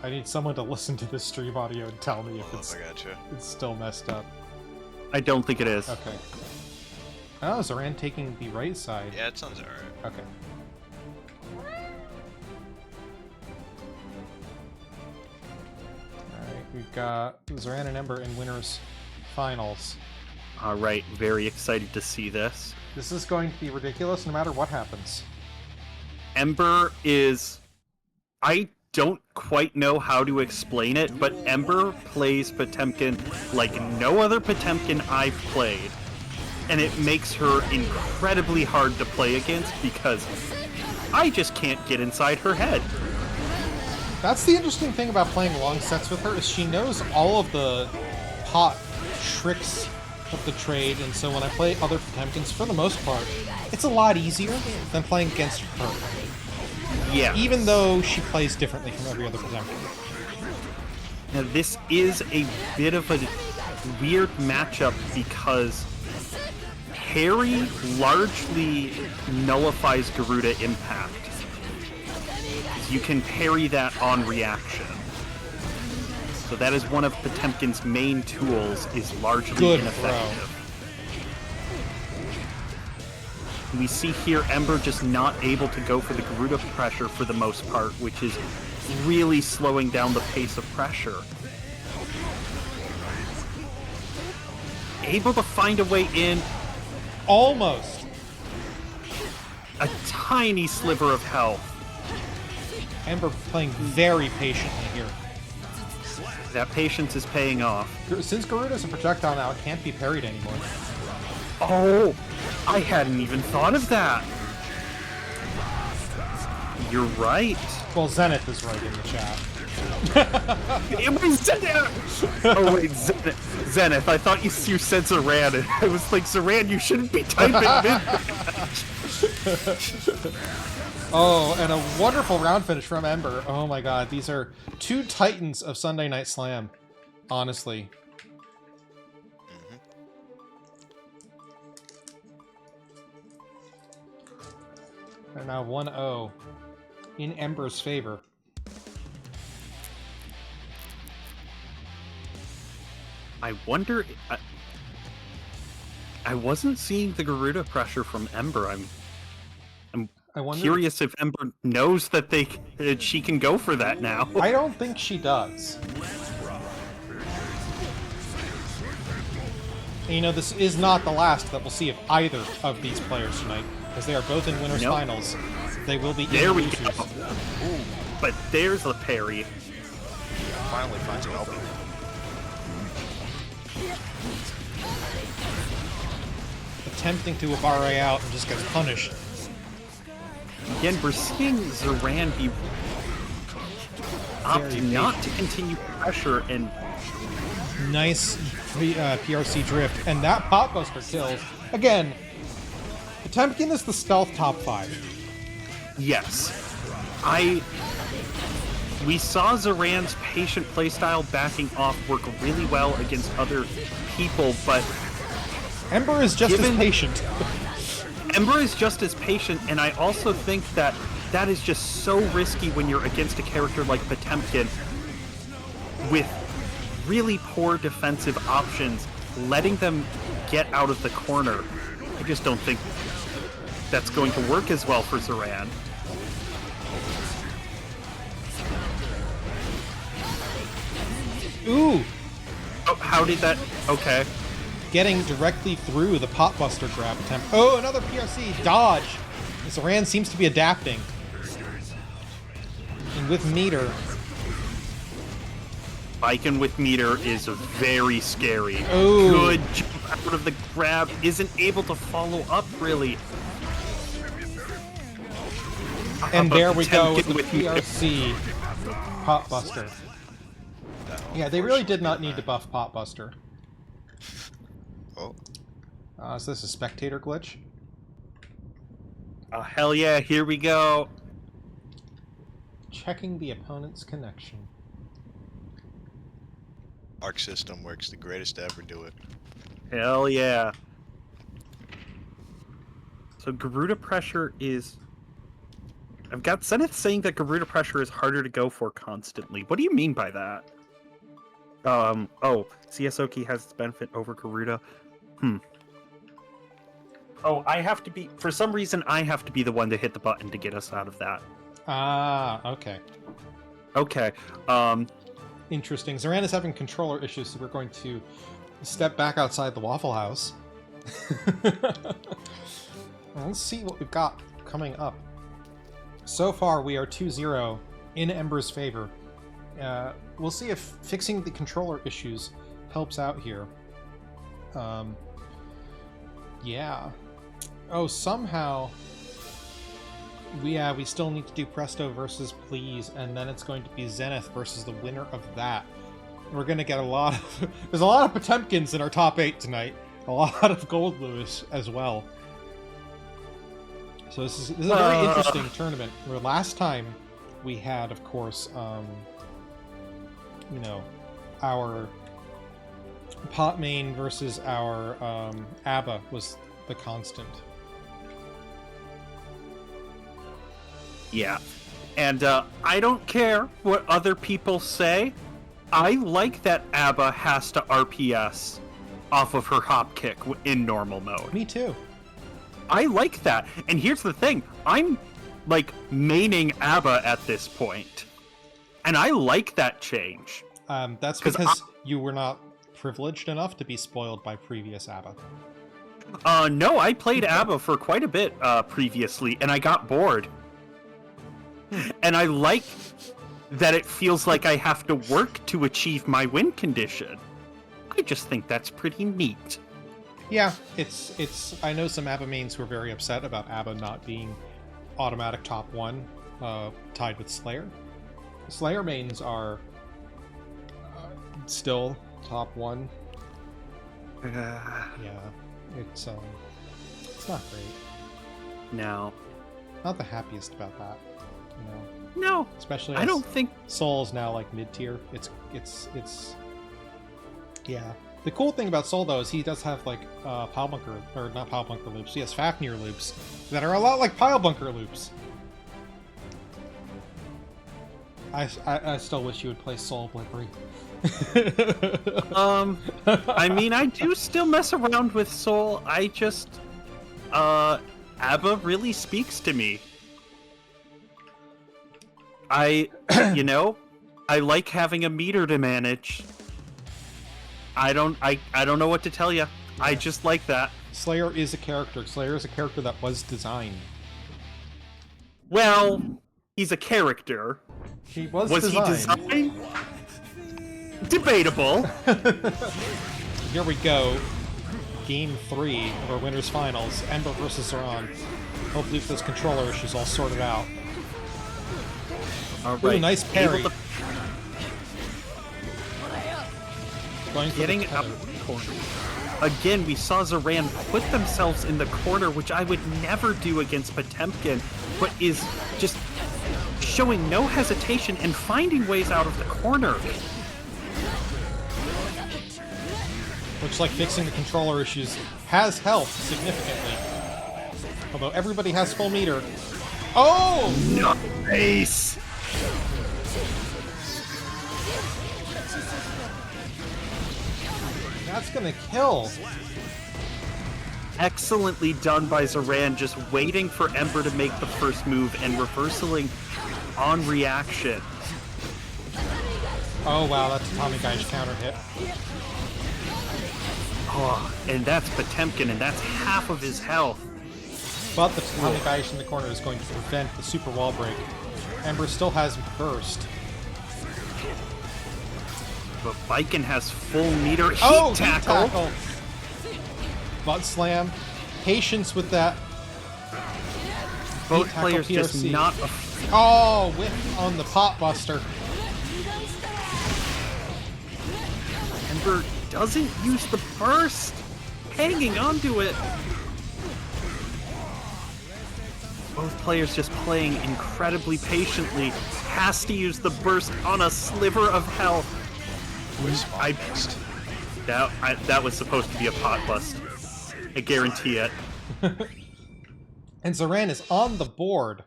I need someone to listen to this stream audio and tell me if it's still messed up. I don't think it is. Okay. Oh, Zoran taking the right side. Yeah, it sounds alright. Okay. Alright, we've got Zoran and Ember in winners finals. Alright, very excited to see this. This is going to be ridiculous no matter what happens. Ember is... I don't quite know how to explain it, but Ember plays Potemkin like no other Potemkin I've played. And it makes her incredibly hard to play against because I just can't get inside her head. That's the interesting thing about playing long sets with her, is she knows all of the hot tricks of the trade, and so when I play other Potemkins, for the most part, it's a lot easier than playing against her. Yeah. Even though she plays differently from every other Potemkin. Now this is a bit of a weird matchup because Harry largely nullifies Garuda Impact. You can parry that on reaction. So that is one of Potemkin's main tools, is largely ineffective. We see here Ember just not able to go for the Garuda pressure for the most part, which is really slowing down the pace of pressure. Able to find a way in. Almost. A tiny sliver of health. Ember playing very patiently here. That patience is paying off. Since Garuda's a projectile now, it can't be parried anymore. Oh, I hadn't even thought of that. You're right. Well, Zenith is right in the chat. It was Zenith! Oh wait, Zenith. I thought you said Zoran, and I was like, Zoran, you shouldn't be typing mid-match. Oh, and a wonderful round finish from Ember. Oh my god, these are two titans of Sunday Night Slam. Honestly. They're now 1-0 in Ember's favor. I wonder... I wasn't seeing the Garuda pressure from Ember. I'm curious if Ember knows that she can go for that now. I don't think she does. And, you know, this is not the last that we'll see of either of these players tonight, because they are both in winners finals. They will be in there we losers. go. Ooh, but there's the parry. Finally finds an opening. The attempting to Abare out and just gets punished. Again, we're seeing Zoran be opting not to continue pressure and Nice PRC drift, and that Potbuster kills. Again, Potemkin is the stealth top 5. yes. We saw Zoran's patient playstyle backing off work really well against other people, but Ember is just as patient. Ember is just as patient, and I also think that that is just so risky when you're against a character like Potemkin with really poor defensive options, letting them get out of the corner. I just don't think that's going to work as well for Zoran. Ooh! Oh, how did that... Okay. Getting directly through the Potbuster grab attempt. Oh, another PRC! Dodge! Zoran seems to be adapting. And with meter... Viking with meter is very scary. Ooh. Good jump out of the grab. Isn't able to follow up, really. And there we go with Potemkin the PRC Potbuster. Yeah, they really did not need to buff Potbuster. Oh. Is this a spectator glitch? Oh, hell yeah, here we go. Checking the opponent's connection. Arc system works the greatest to ever do it. Hell yeah. So Garuda pressure is... I've got Zenith saying that Garuda pressure is harder to go for constantly. What do you mean by that? Oh, CSOki has its benefit over Garuda. Oh, I have to be... For some reason, I have to be the one to hit the button to get us out of that. Ah, okay. Okay, Interesting. Zoran is having controller issues, so we're going to step back outside the Waffle House. Let's see what we've got coming up. So far, we are 2-0 in Ember's favor. We'll see if fixing the controller issues helps out here. Yeah. Oh, somehow... we still need to do Presto versus Please, and then it's going to be Zenith versus the winner of that. We're going to get a lot of... There's a lot of Potemkins in our top 8 tonight. A lot of Gold Lewis as well. So this is a very interesting tournament, where last time we had, of course, you know, our pot main versus our ABBA was the constant. yeah. And I don't care what other people say. I like that ABBA has to RPS off of her hop kick in normal mode. Me too. I like that. And here's the thing. I'm, like, maining ABBA at this point. And I like that change. That's because you were not privileged enough to be spoiled by previous ABBA. No, I played ABBA for quite a bit previously, and I got bored. And I like that it feels like I have to work to achieve my win condition. I just think that's pretty neat. Yeah, it's. I know some ABBA mains who are very upset about ABBA not being automatic top 1, tied with Slayer. Slayer mains are still top 1. Yeah, it's not great. No. Not the happiest about that. You know, No. especially I don't think... Soul's now like mid tier. It's yeah. The cool thing about Soul though is he does have like pile bunker, or not pile bunker loops. He has Fafnir loops that are a lot like pile bunker loops. I still wish you would play Soul Blippery. I mean, I do still mess around with Soul. I just, ABBA really speaks to me. You know, I like having a meter to manage. I don't know what to tell you. I just like that. Slayer is a character. Slayer is a character that was designed. Well, he's a character. He was he designed? Debatable. Here we go. Game 3 of our Winners Finals, Ember versus Zeron. Hopefully with those controller issues all sorted out. All right. Ooh, nice parry. Able to- Going for Getting the up tether. the corner. Again, we saw Zoran put themselves in the corner, which I would never do against Potemkin, but is just showing no hesitation and finding ways out of the corner. Looks like fixing the controller issues has helped significantly. Although everybody has full meter. Oh! Nice! That's gonna kill. Excellently done by Zoran, just waiting for Ember to make the first move and reversing on reaction. Oh wow, that's a Tommy Guy's counter hit. Oh, and that's Potemkin, and that's half of his health. But the Tommy Guy's in the corner is going to prevent the super wall break. Ember still has burst. But Viken has full meter heat Oh, tackle. Butt slam. Patience with that. Both Heat tackle players just PRC. not. Oh, whiff on the pot buster. Ember doesn't use the burst, hanging onto it. Both players just playing incredibly patiently. Has to use the burst on a sliver of health. That was supposed to be a pot bust. I guarantee it. And Zoran is on the board.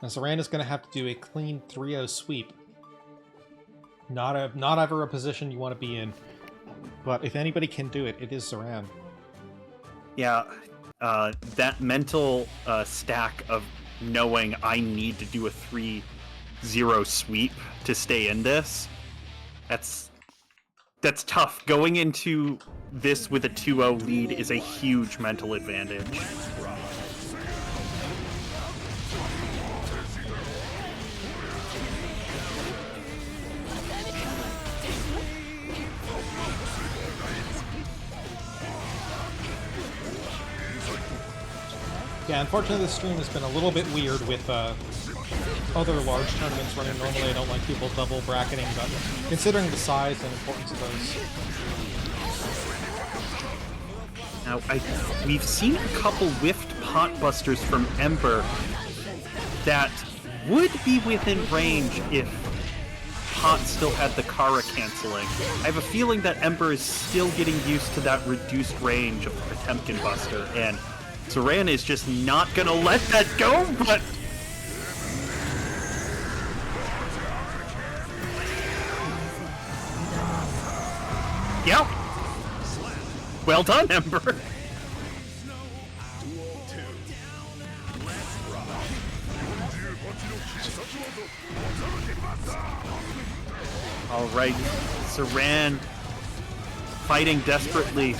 And Zoran is going to have to do a clean 3-0 sweep. Not ever a position you want to be in. But if anybody can do it, it is Zoran. Yeah, that mental stack of knowing I need to do a 3-0 sweep to stay in this, that's tough. Going into this with a 2-0 lead is a huge mental advantage. Yeah, unfortunately this stream has been a little bit weird with other large tournaments running. Normally I don't like people double bracketing, but considering the size and importance of those. Now, we've seen a couple whiffed pot busters from Ember that would be within range if Pot still had the Kara canceling. I have a feeling that Ember is still getting used to that reduced range of the Potemkin buster, and Zoran is just not gonna let that go, but... Yep. Well done, Ember. All right, Zoran fighting desperately.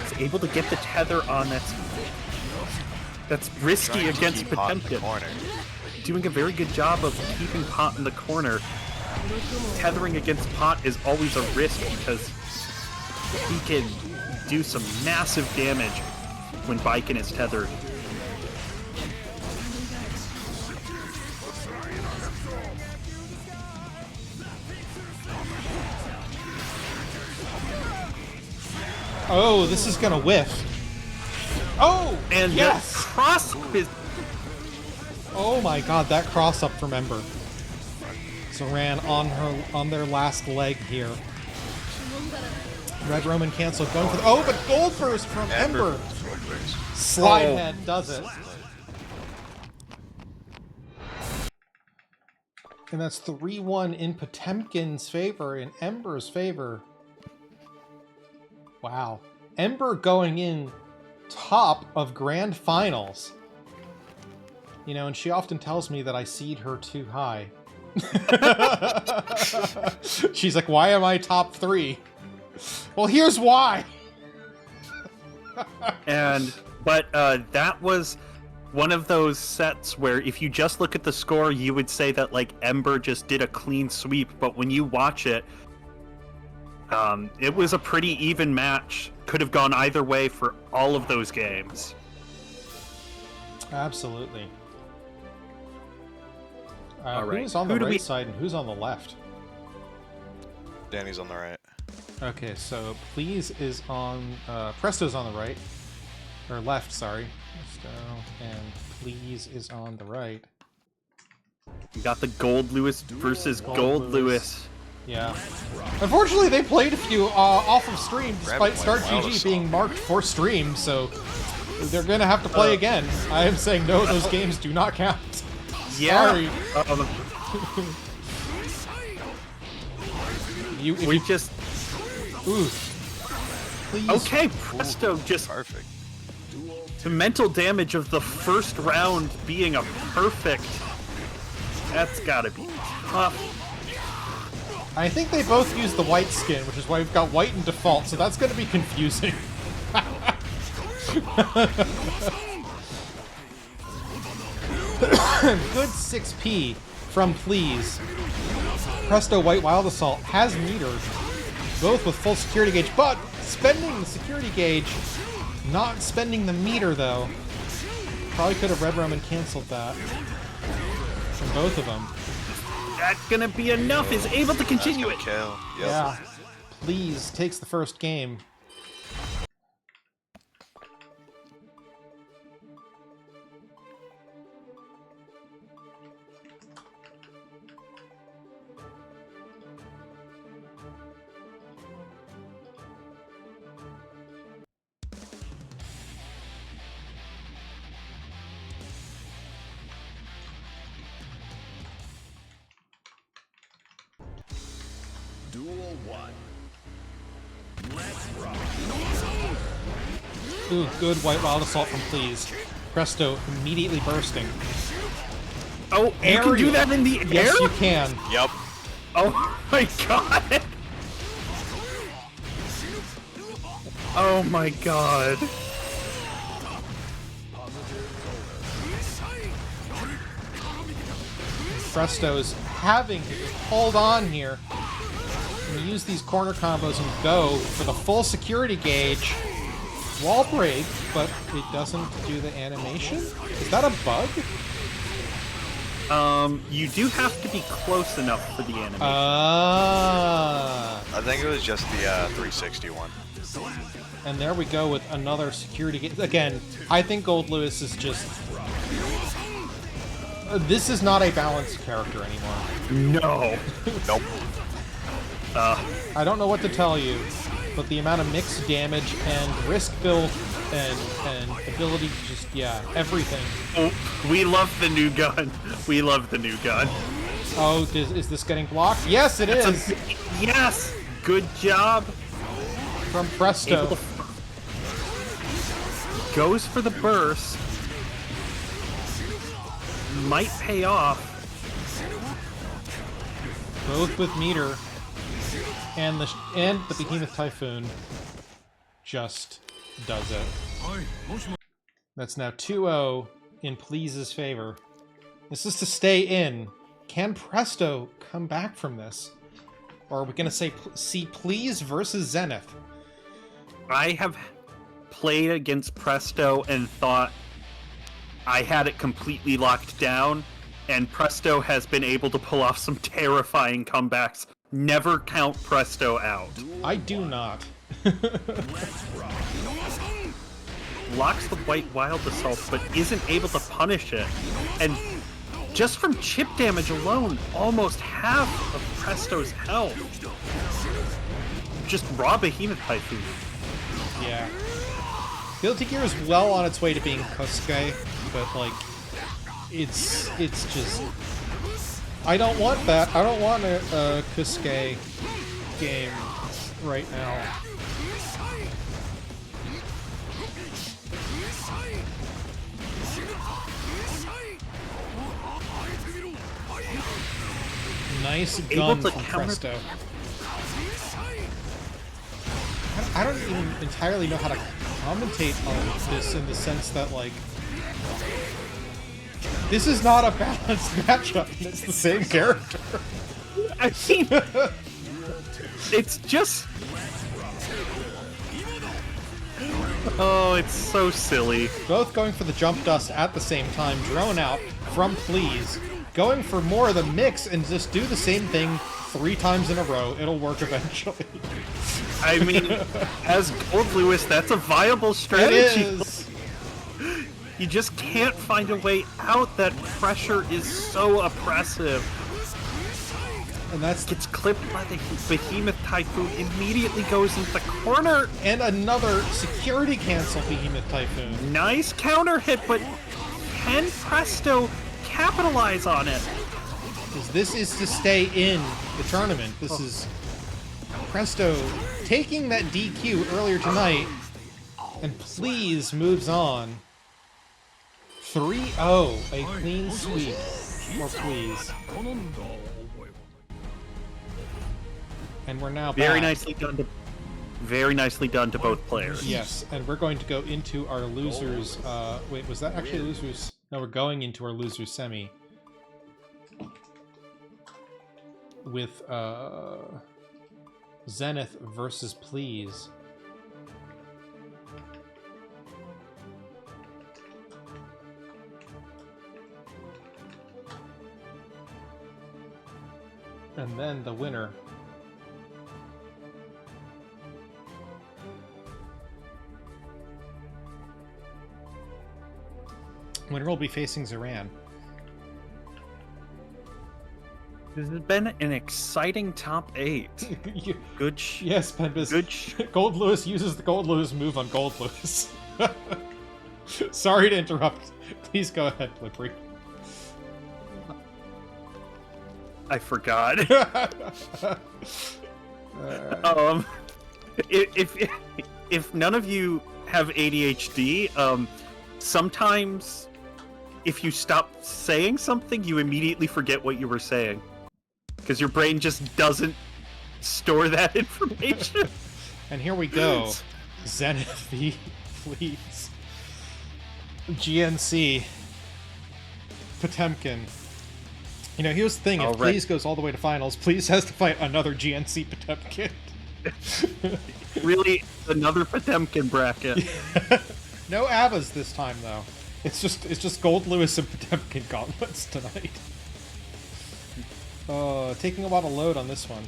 He's able to get the tether on. That's risky against Potemkin. Doing a very good job of keeping Pot in the corner. Tethering against Pot is always a risk because he can do some massive damage when Viken is tethered. Oh, this is gonna whiff. Oh, And yes! the cross is... Oh my god, that cross up from Ember. Zoran on their last leg here. Red Roman canceled, going for the... Oh, but Gold Burst from Ember! Slidehead does it. And that's 3-1 in Potemkin's favor, in Ember's favor. Wow. Ember going in top of Grand Finals. You know, and she often tells me that I seed her too high. She's like, why am I top 3? Well, here's why. But that was one of those sets where if you just look at the score, you would say that like Ember just did a clean sweep, but when you watch it, it was a pretty even match. Could have gone either way for all of those games. Absolutely. All right. Who's on the Who do right we- side and who's on the left? Danny's on the right. Okay, so Please is on... Presto's on the right. Or left, sorry. Presto, and Please is on the right. We got the Gold Lewis versus Gold Lewis. Yeah. Unfortunately, they played a few off of stream, despite Grabbing Start like wild GG assault. being marked for stream, so they're gonna have to play again. I am saying no, those games do not count. Yeah. Sorry. We just... Ooh. Please. Okay, Presto just... Perfect. The mental damage of the first round being a perfect... That's gotta be tough. I think they both use the white skin, which is why we've got white in default, so that's gonna be confusing. Good 6p from Please. Presto White Wild Assault has meter, both with full security gauge, but spending the security gauge, not spending the meter though. Probably could have Red Roman canceled that. From both of them. That's gonna be enough. Is able to continue it. Kill. Yep. Yeah. Please takes the first game. Duel 1. Let's rock. Ooh, good White Wild Assault from Please. Presto immediately bursting. Oh, you can do that in the air? Yes, you can. Yep. Oh my god. Oh my god. Presto's having to just hold on here and use these corner combos and go for the full security gauge. Wall break, but it doesn't do the animation? Is that a bug? You do have to be close enough for the animation. Ah. I think it was just the 360 one. And there we go with another security gauge. Again, I think Gold Lewis is just... this is not a balanced character anymore. No. Nope. I don't know what to tell you, but the amount of mixed damage and risk build and ability to just, yeah, everything. Oh, we love the new gun. We love the new gun. Oh, is this getting blocked? Yes, it is! Yes! Good job. From Presto. Able to... Goes for the burst. Might pay off. Both with meter. And the Behemoth Typhoon just does it. That's now 2-0 in Please's favor. This is to stay in. Can Presto come back from this? Or are we going to see Please versus Zenith? I have played against Presto and thought I had it completely locked down, and Presto has been able to pull off some terrifying comebacks. Never count Presto out. I do not. Locks the White Wild Assault, but isn't able to punish it. And just from chip damage alone, almost half of Presto's health. Just raw Behemoth Typhoon. Yeah. Guilty Gear is well on its way to being Kosuke, but like, it's just... I don't want that. I don't want a Kosuke game right now. Nice gun from Presto. I don't even entirely know how to commentate on this in the sense that, like, This is not a balanced matchup, and it's the same character. I mean, it's just... Oh, it's so silly. Both going for the jump dust at the same time, drone out from Please, going for more of the mix, and just do the same thing 3 times in a row. It'll work eventually. I mean, as Gold Lewis, that's a viable It strategy. is! You just can't find a way out. That pressure is so oppressive. And that's Gets clipped by the Behemoth Typhoon, immediately goes into the corner. and another security cancel Behemoth Typhoon. Nice counter hit, but can Presto capitalize on it? Because this is to stay in the tournament. This is Presto taking that DQ earlier tonight, and Please moves on. 3-0, a clean sweep for Please. And we're now back. Very nicely done to both players. Yes, and we're going to go into our losers. Wait, was that actually losers? No, we're going into our losers semi with Zenith versus Please. And then the winner. Winner will be facing Zoran. This has been an exciting top 8. Good Yes, Penbis. Good Gold Lewis uses the Gold Lewis move on Gold Lewis. Sorry to interrupt. Please go ahead, Flippery. I forgot. If none of you have ADHD, sometimes if you stop saying something, you immediately forget what you were saying. Because your brain just doesn't store that information. And here we go. Zenith v. Please. GNC. Potemkin. You know, here's the thing. If Please goes all the way to finals, Please has to fight another GNC Potemkin. Really, another Potemkin bracket. No Abbas this time, though. It's just Gold Lewis and Potemkin gauntlets tonight. Taking a lot of load on this one.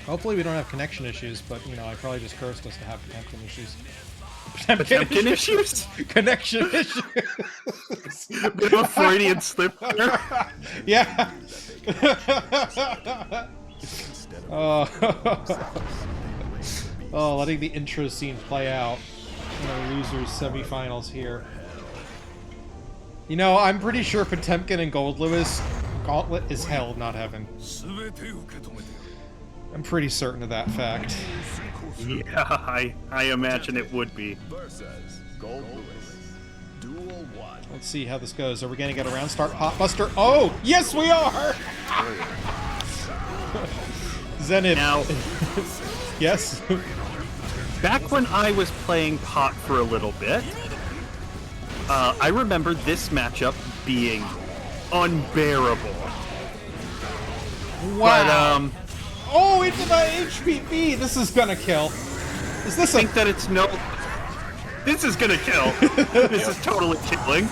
Hopefully we don't have connection issues, but, you know, I probably just cursed us to have Potemkin issues. Potemkin issues? Connection issues! Bit of a Freudian slip there. Yeah! Letting the intro scene play out in our losers semifinals here. You know, I'm pretty sure Potemkin and Gold Lewis gauntlet is hell, not heaven. I'm pretty certain of that fact. Yeah, I imagine it would be. Let's see how this goes. Are we going to get a round start Potbuster? Oh, yes we are! Zenith. Now, yes? back when I was playing Pot for a little bit, I remember this matchup being unbearable. Wow. But, oh, into the HPP! This is gonna kill. Is this I think that it's no... This is gonna kill. This is totally killing.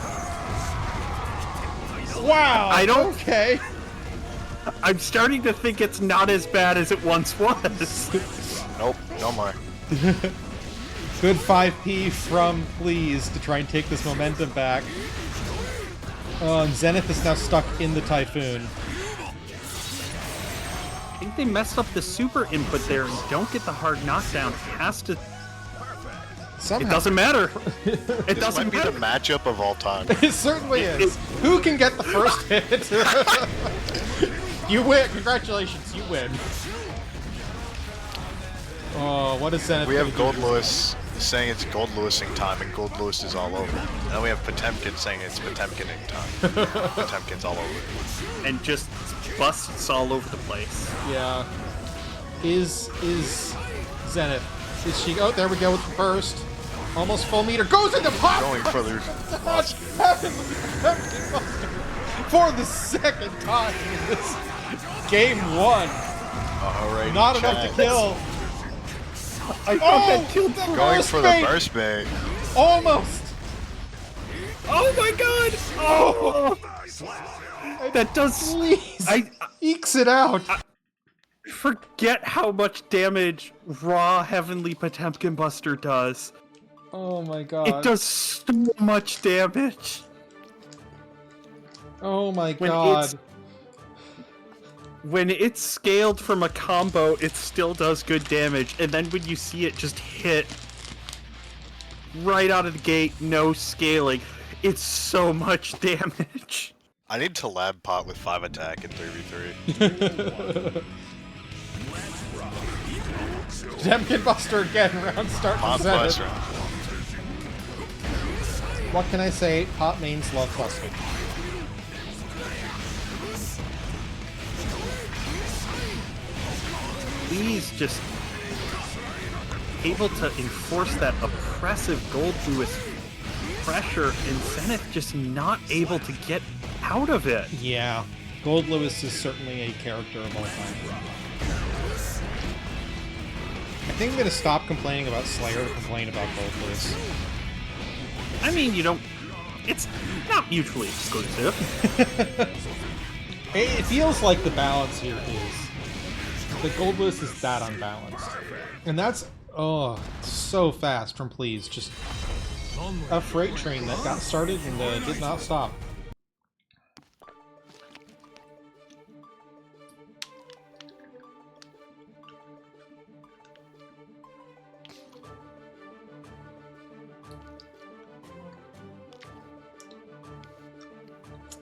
Wow! I don't... Okay. I'm starting to think it's not as bad as it once was. Nope, no more. Good 5P from Please to try and take this momentum back. Oh, and Zenith is now stuck in the Typhoon. I think they messed up the super input there and don't get the hard knockdown. It has to... Somehow. It doesn't matter. It This doesn't might be matter. the matchup of all time. It certainly is. Who can get the first hit? You win. Congratulations, you win. Oh, what is Zenith? We have Gold Lewis saying it's Gold Lewising time, and Gold Lewis is all over. And then we have Potemkin saying it's Potemkining time. Potemkin's all over. And just busts all over the place. Yeah. Is Zenith? Is she? Oh, there we go with the first. Almost full meter. Goes into pop! Going for the loss. For the second time in this game 1. Alrighty, Not enough to chat. kill. I thought that killed the them. Going burst for the bait. burst bait. Almost. Oh my god! Oh! That does... Please. I Ekes it out. forget how much damage raw Heavenly Potemkin Buster does. Oh my god. It does so much damage. Oh my When god. When it's scaled from a combo, it still does good damage, and then when you see it just hit right out of the gate, no scaling, it's so much damage. I need to lab pot with 5 attack and 3v3. Potemkin Buster again. Round start Pot for Zenith. Buster. What can I say? Pop mains love Buster. Please just able to enforce that oppressive Gold Lewis pressure, and Zenith just not able to get out of it. Yeah. Gold Lewis is certainly a character of all time. I think I'm going to stop complaining about Slayer to complain about Gold Lewis. I mean, you don't... It's not mutually exclusive. It feels like the balance here is that Gold Lewis is that unbalanced. And that's, oh, so fast from Please. Just a freight train that got started and did not stop.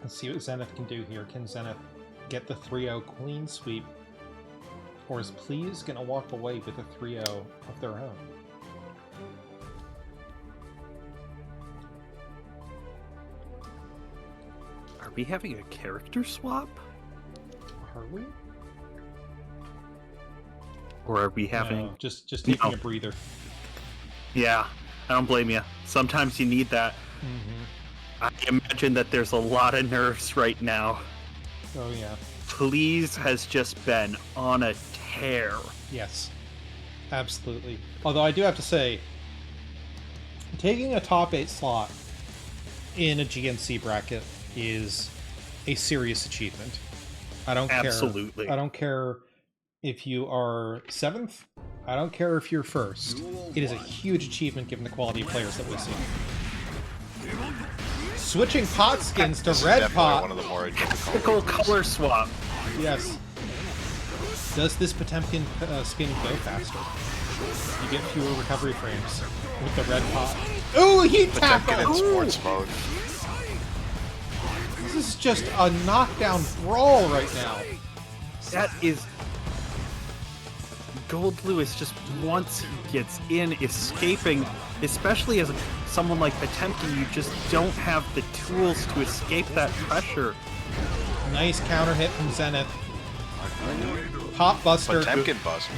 Let's see what Zenith can do here. Can Zenith get the 3-0 clean sweep? Or is Please going to walk away with a 3-0 of their own? Are we having a character swap? Are we? Or are we having... No, just taking No. a breather. Yeah, I don't blame you. Sometimes you need that. Mm-hmm. I imagine that there's a lot of nerves right now. Oh yeah. Please has just been on a tear. Yes. Absolutely. Although I do have to say, taking a top 8 slot in a GNC bracket is a serious achievement. I don't care. Absolutely. I don't care if you are 7th. I don't care if you're 1st. It is a huge achievement given the quality of players that we see. Switching pot skins to This is red definitely pot. one of the more difficult. Typical color swap. Yes. Does this Potemkin skin go faster? You get fewer recovery frames with the red pot. Ooh, heat Potemkin in tackle! sports mode. This is just a knockdown brawl right now. That is... Gold Lewis just once he gets in, escaping, especially as someone like Potemkin, you just don't have the tools to escape that pressure. Nice counter hit from Zenith. Pop Buster Potemkin Buster.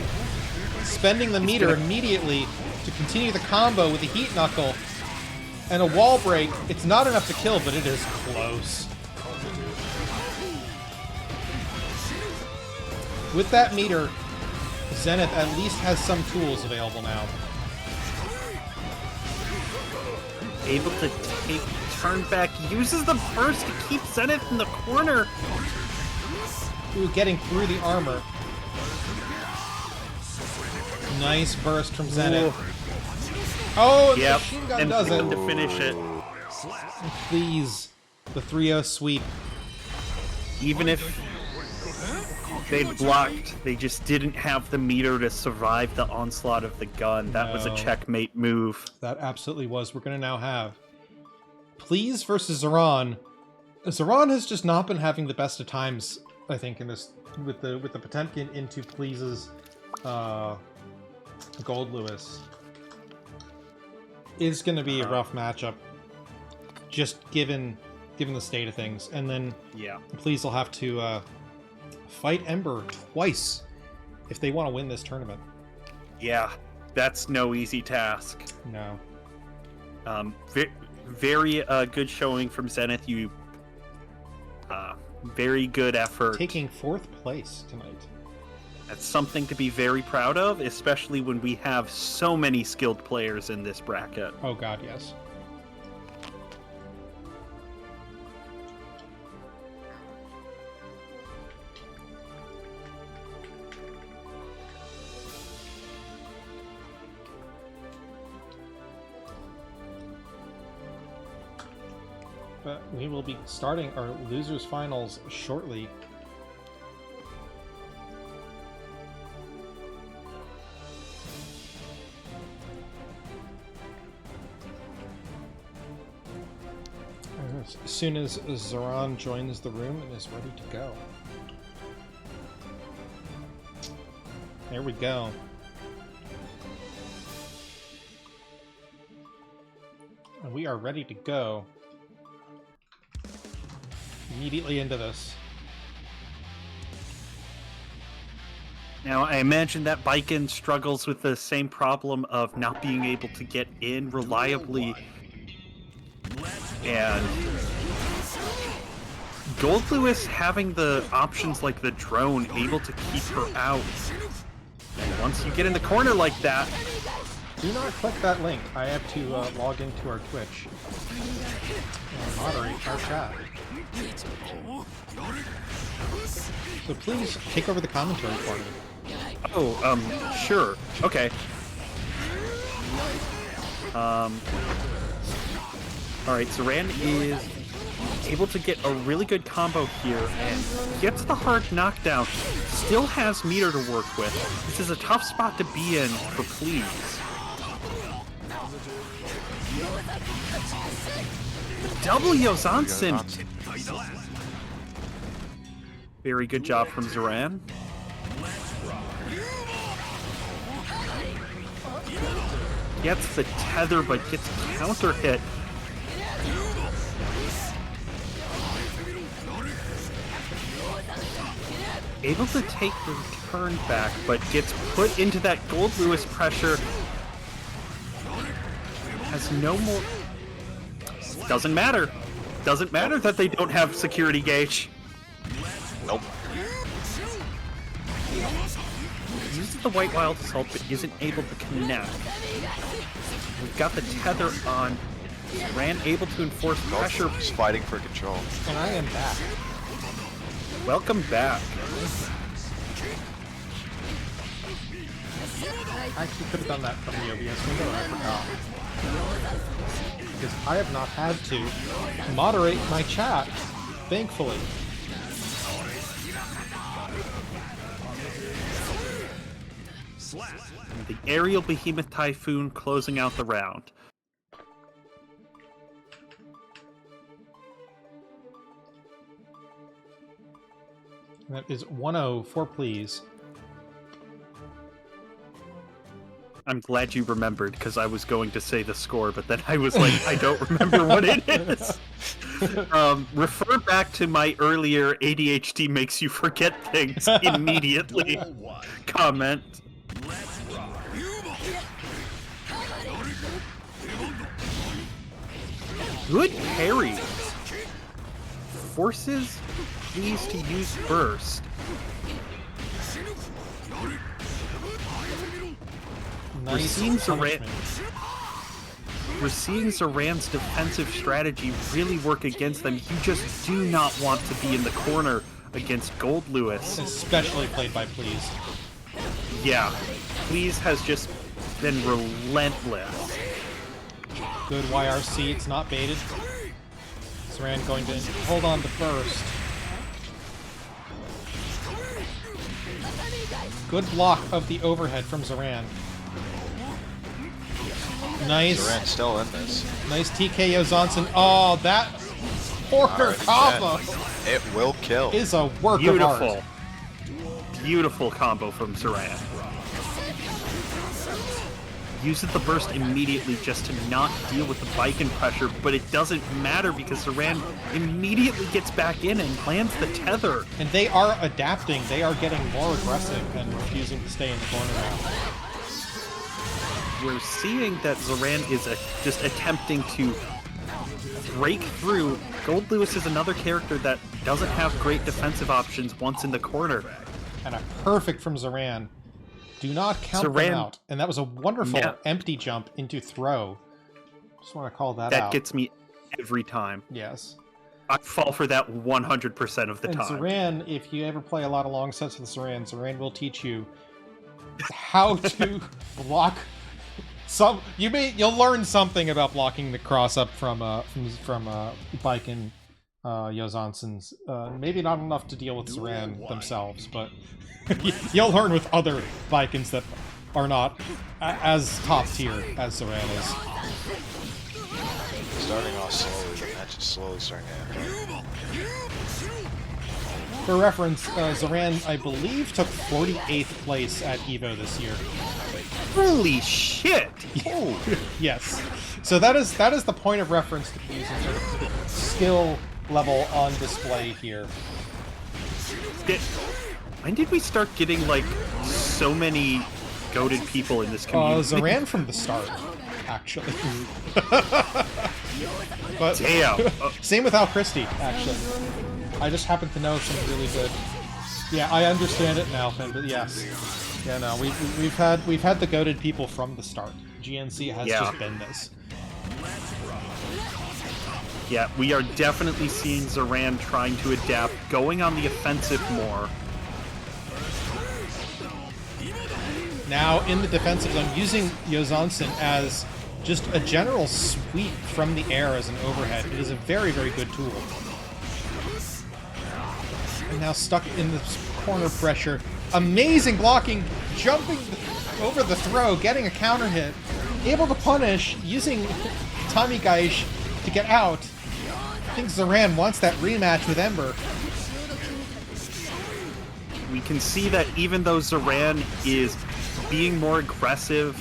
spending the meter immediately to continue the combo with the Heat Knuckle. And a wall break. It's not enough to kill, but it is close. With that meter, Zenith at least has some tools available now. Able to take turn back, uses the burst to keep Zenith in the corner. Ooh, getting through the armor. Nice burst from Zenith. Oh, the Yep, machine gun and does it. to finish it. Please, the 3-0 sweep. Even if they'd blocked, they just didn't have the meter to survive the onslaught of the gun. That was a No. checkmate move. That absolutely was. We're going to now have Please versus Zeron. Zeron has just not been having the best of times, I think, in this with the Potemkin into Please's Gold Lewis. It's going to be a rough matchup, just given the state of things. And then Yeah. Please will have to fight Ember twice if they want to win this tournament. Yeah, that's no easy task. No. Very good showing from Zenith. You very good effort. Taking 4th place tonight. That's something to be very proud of, especially when we have so many skilled players in this bracket. Oh god, yes. But we will be starting our losers finals shortly. As soon as Zoran joins the room and is ready to go. There we go. And we are ready to go. Immediately into this. Now, I imagine that Baiken struggles with the same problem of not being able to get in reliably. And Gold Lewis having the options like the drone able to keep her out. And once you get in the corner like that... Do not click that link. I have to log into our Twitch and moderate our chat. So please take over the commentary for me. Oh, sure. Okay. Alright, Zoran is able to get a really good combo here and gets the hard knockdown. Still has meter to work with. This is a tough spot to be in for Please. Double Yozansen! Very good job from Zoran. Gets the tether, but gets counter hit. Able to take the turn back, but gets put into that Gold Lewis pressure. Has no more... Doesn't matter. Doesn't matter that they don't have security gauge. Nope. Uses the White Wild Assault, but isn't able to connect. We've got the tether on. Ran able to enforce pressure. He's fighting for control. And I am back. Welcome back. I actually could have done that from the OBS window, I forgot. Because I have not had to moderate my chat, thankfully. The Aerial Behemoth Typhoon closing out the round. That is 1-0 for Please. I'm glad you remembered, because I was going to say the score, but then I was like, I don't remember what it is. Refer back to my earlier ADHD makes you forget things immediately comment. Good parry. Forces Please to use burst. Nice We're seeing Zoran's defensive strategy really work against them. You just do not want to be in the corner against Gold Lewis. Especially played by Please. Yeah, Please has just been relentless. Good YRC, it's not baited. Zoran going to hold on to first. Good block of the overhead from Zoran. Nice. Zoran's still in this. Nice TKO Zonson. Oh, that corner combo It will kill. is a work of art. Beautiful. Beautiful combo from Zoran. Uses the burst immediately just to not deal with the Baiken pressure, but it doesn't matter because Zoran immediately gets back in and lands the tether. And they are adapting. They are getting more aggressive and refusing to stay in the corner now. we're seeing that Zoran is just attempting to break through. Gold Lewis is another character that doesn't have great defensive options once in the corner. And a perfect from Zoran. Do not count them out. And that was a wonderful empty jump into throw. Just want to call that out. That gets me every time. Yes. I fall for that 100% of the time. Zoran, if you ever play a lot of long sets with Zoran will teach you how to block some. You'll learn something about blocking the cross up from Baiken Yozansons. Maybe not enough to deal with Zoran themselves, but you'll learn with other Baikens that are not as top tier as Zoran is. Starting off slowly, the match is slowly starting to end. For reference, Zoran, I believe, took 48th place at EVO this year. Holy shit! Oh. Yes. So that is the point of reference to be using for the skill level on display here. When did we start getting, like, so many goated people in this community? Zoran from the start, actually. But damn. Same with Al Christie, actually. I just happen to know some really good. Yeah, I understand it now, Finn, but yes. Yeah, no, we've had the goated people from the start. GNC has just been this. Yeah, we are definitely seeing Zoran trying to adapt, going on the offensive more. Now in the defensive zone, using Yozansen as just a general sweep from the air as an overhead. It is a very, very good tool. And now stuck in this corner pressure. Amazing blocking, jumping over the throw, getting a counter hit. Able to punish, using Tommy Gaish to get out. I think Zoran wants that rematch with Ember. We can see that even though Zoran is being more aggressive,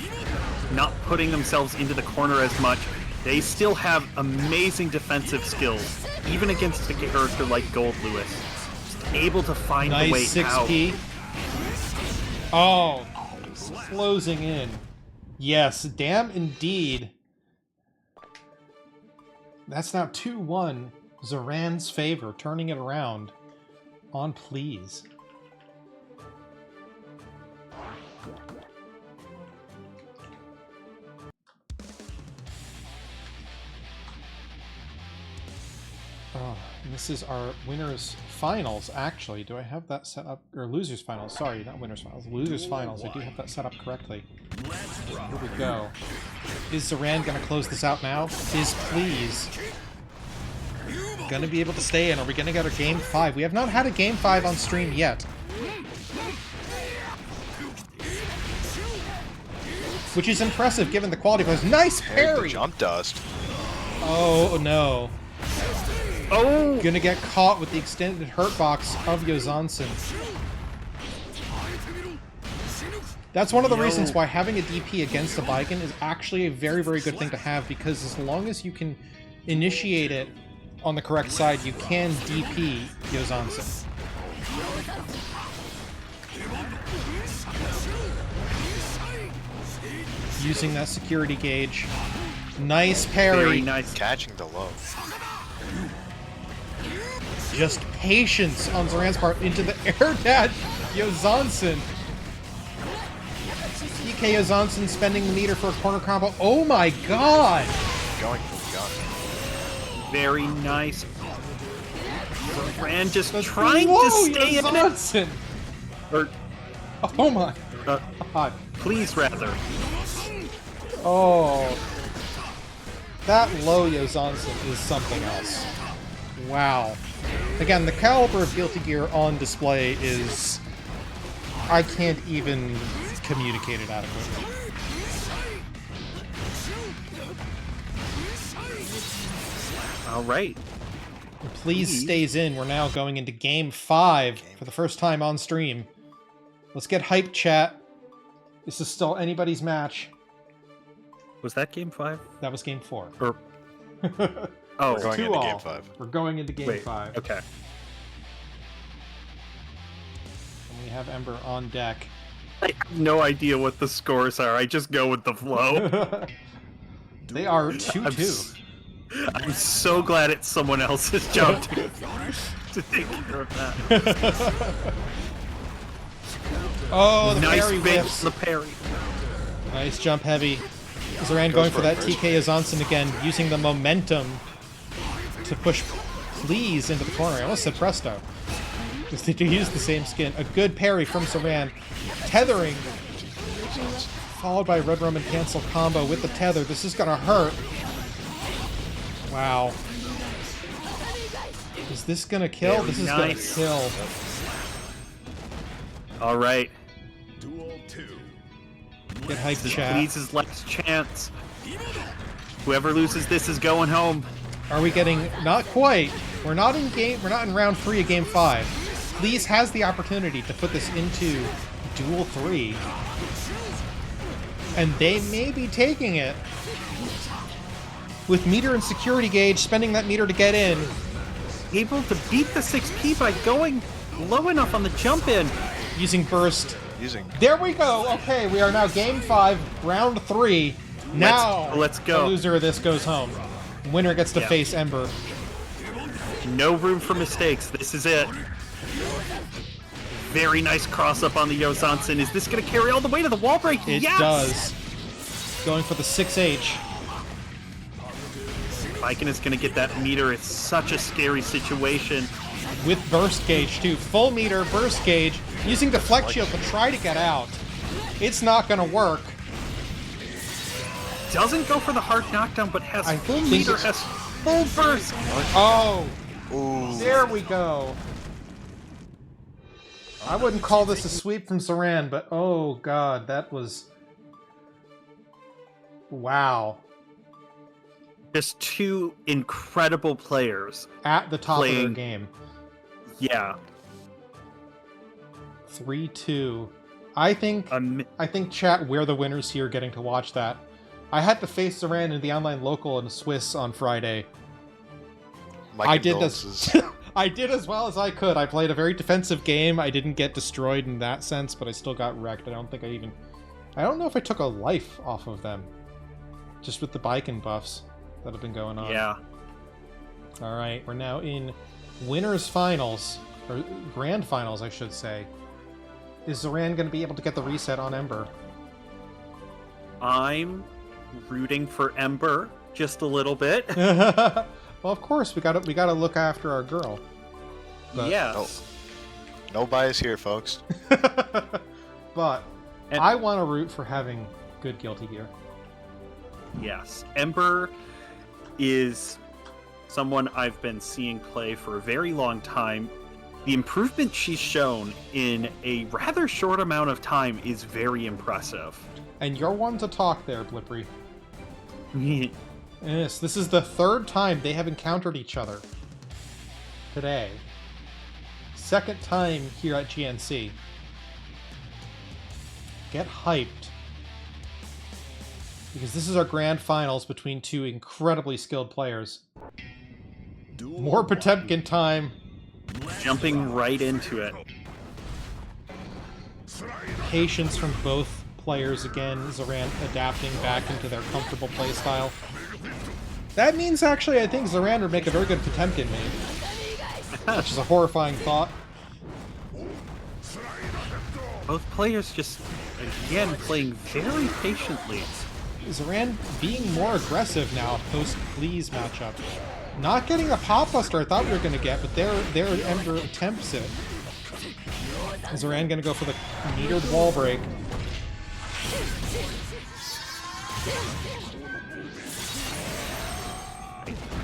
not putting themselves into the corner as much, they still have amazing defensive skills, even against a character like Gold Lewis. Just able to find the way 6P. out. Oh, closing in. Yes, damn indeed. That's now 2-1. Zoran's favor, turning it around. On please. Oh, and this is our winners finals, actually. Do I have that set up? Or losers finals, sorry, not winners finals. Losers finals, I do have that set up correctly. Here we go. Is Zoran gonna close this out now? Is please. Gonna be able to stay in. Are we gonna get a game 5? We have not had a game 5 on stream yet. Which is impressive given the quality of those. Nice parry! Jump dust. Oh no. Oh! Gonna get caught with the extended hurt box of Yozansen. That's one of the reasons why having a DP against a Baiken is actually a very, very good thing to have, because as long as you can initiate it on the correct side, you can DP Yozansen. Using that security gauge. Nice parry. Very nice. Catching the low. Just patience on Zoran's part into the air dash. Yozansen. DK Yozansen spending the meter for a corner combo. Oh my god! Going for the gun. Very nice. Zoran just trying to stay in it. Or, Oh my god. please, rather. Oh. That low Yozansen is something else. Wow. Again, the caliber of Guilty Gear on display is... I can't even communicate it adequately. All right. Please stays in. We're now going into Game 5 for the first time on stream. Let's get hyped, chat. This is still anybody's match. Was that game 5? That was Game 4. Or... Oh, We're going into Game 5. We're going into Game wait, 5. okay. And we have Ember on deck. I have no idea what the scores are. I just go with the flow. They are I'm, 2-2. I'm so glad it's someone else's job to take care of that. Oh, the Nice parry bait whiffs. the parry. Nice jump heavy. Zoran going for that TK Azanson again, using the momentum to push Please into the corner. I almost said Presto. Because they do use the same skin. A good parry from Zoran. Tethering. Followed by Red Roman cancel combo with the tether. This is gonna hurt. Wow. Is this gonna kill? Very This is nice. gonna kill. All right. Duel 2. Get hyped, chat. Please's last chance. Whoever loses this is going home. Are we getting... Not quite. We're not in round 3 of game 5. Please has the opportunity to put this into Duel 3. And they may be taking it. With meter and security gauge, spending that meter to get in. Able to beat the 6P by going low enough on the jump in. Using burst. Using. There we go! Okay, we are now game 5, round 3. Now, let's go. the loser of this goes home. Winner gets to Yeah. face Ember. No room for mistakes. This is it. Very nice cross up on the Yozansen. Is this going to carry all the way to the wall break? It Yes! does. Going for the 6H. Viking is going to get that meter. It's such a scary situation. With burst gauge, too. Full meter, burst gauge. Using deflect shield to try to get out. It's not going to work. Doesn't go for the hard knockdown, but has I full think meter, it's- has full burst. Oh! Ooh. There we go. I wouldn't call this a sweep from Zoran, but oh god, that was... Wow. Just two incredible players. At the top of their Playing- game. Yeah. 3-2. I think, chat, we're the winners here getting to watch that. I had to face Zoran in the online local in Swiss on Friday. My I did condolences. this. I did as well as I could. I played a very defensive game. I didn't get destroyed in that sense, but I still got wrecked. I don't know if I took a life off of them. Just with the Biken buffs that have been going on. Yeah. Alright, we're now in winners finals. Or grand finals, I should say. Is Zoran going to be able to get the reset on Ember? I'm rooting for Ember just a little bit. Well, of course, we gotta look after our girl. But- Yes. No bias here, folks. But And- I want to root for having good Guilty Gear. Yes. Ember is someone I've been seeing play for a very long time. The improvement she's shown in a rather short amount of time is very impressive. And you're one to talk there, Blippery. Yes, this is the third time they have encountered each other today. Second time here at GNC. Get hyped. Because this is our grand finals between two incredibly skilled players. Duel More 1. Potemkin time. Jumping right into it. Patience from both players again. Zoran adapting back into their comfortable playstyle. That means actually I think Zoran would make a very good Potemkin main. Which is a horrifying thought. Both players just, again, playing very patiently. Zoran being more aggressive now post-Please matchup. Not getting the Pop Buster I thought we were going to get, but their Ember attempts it. Zoran going to go for the metered wall break.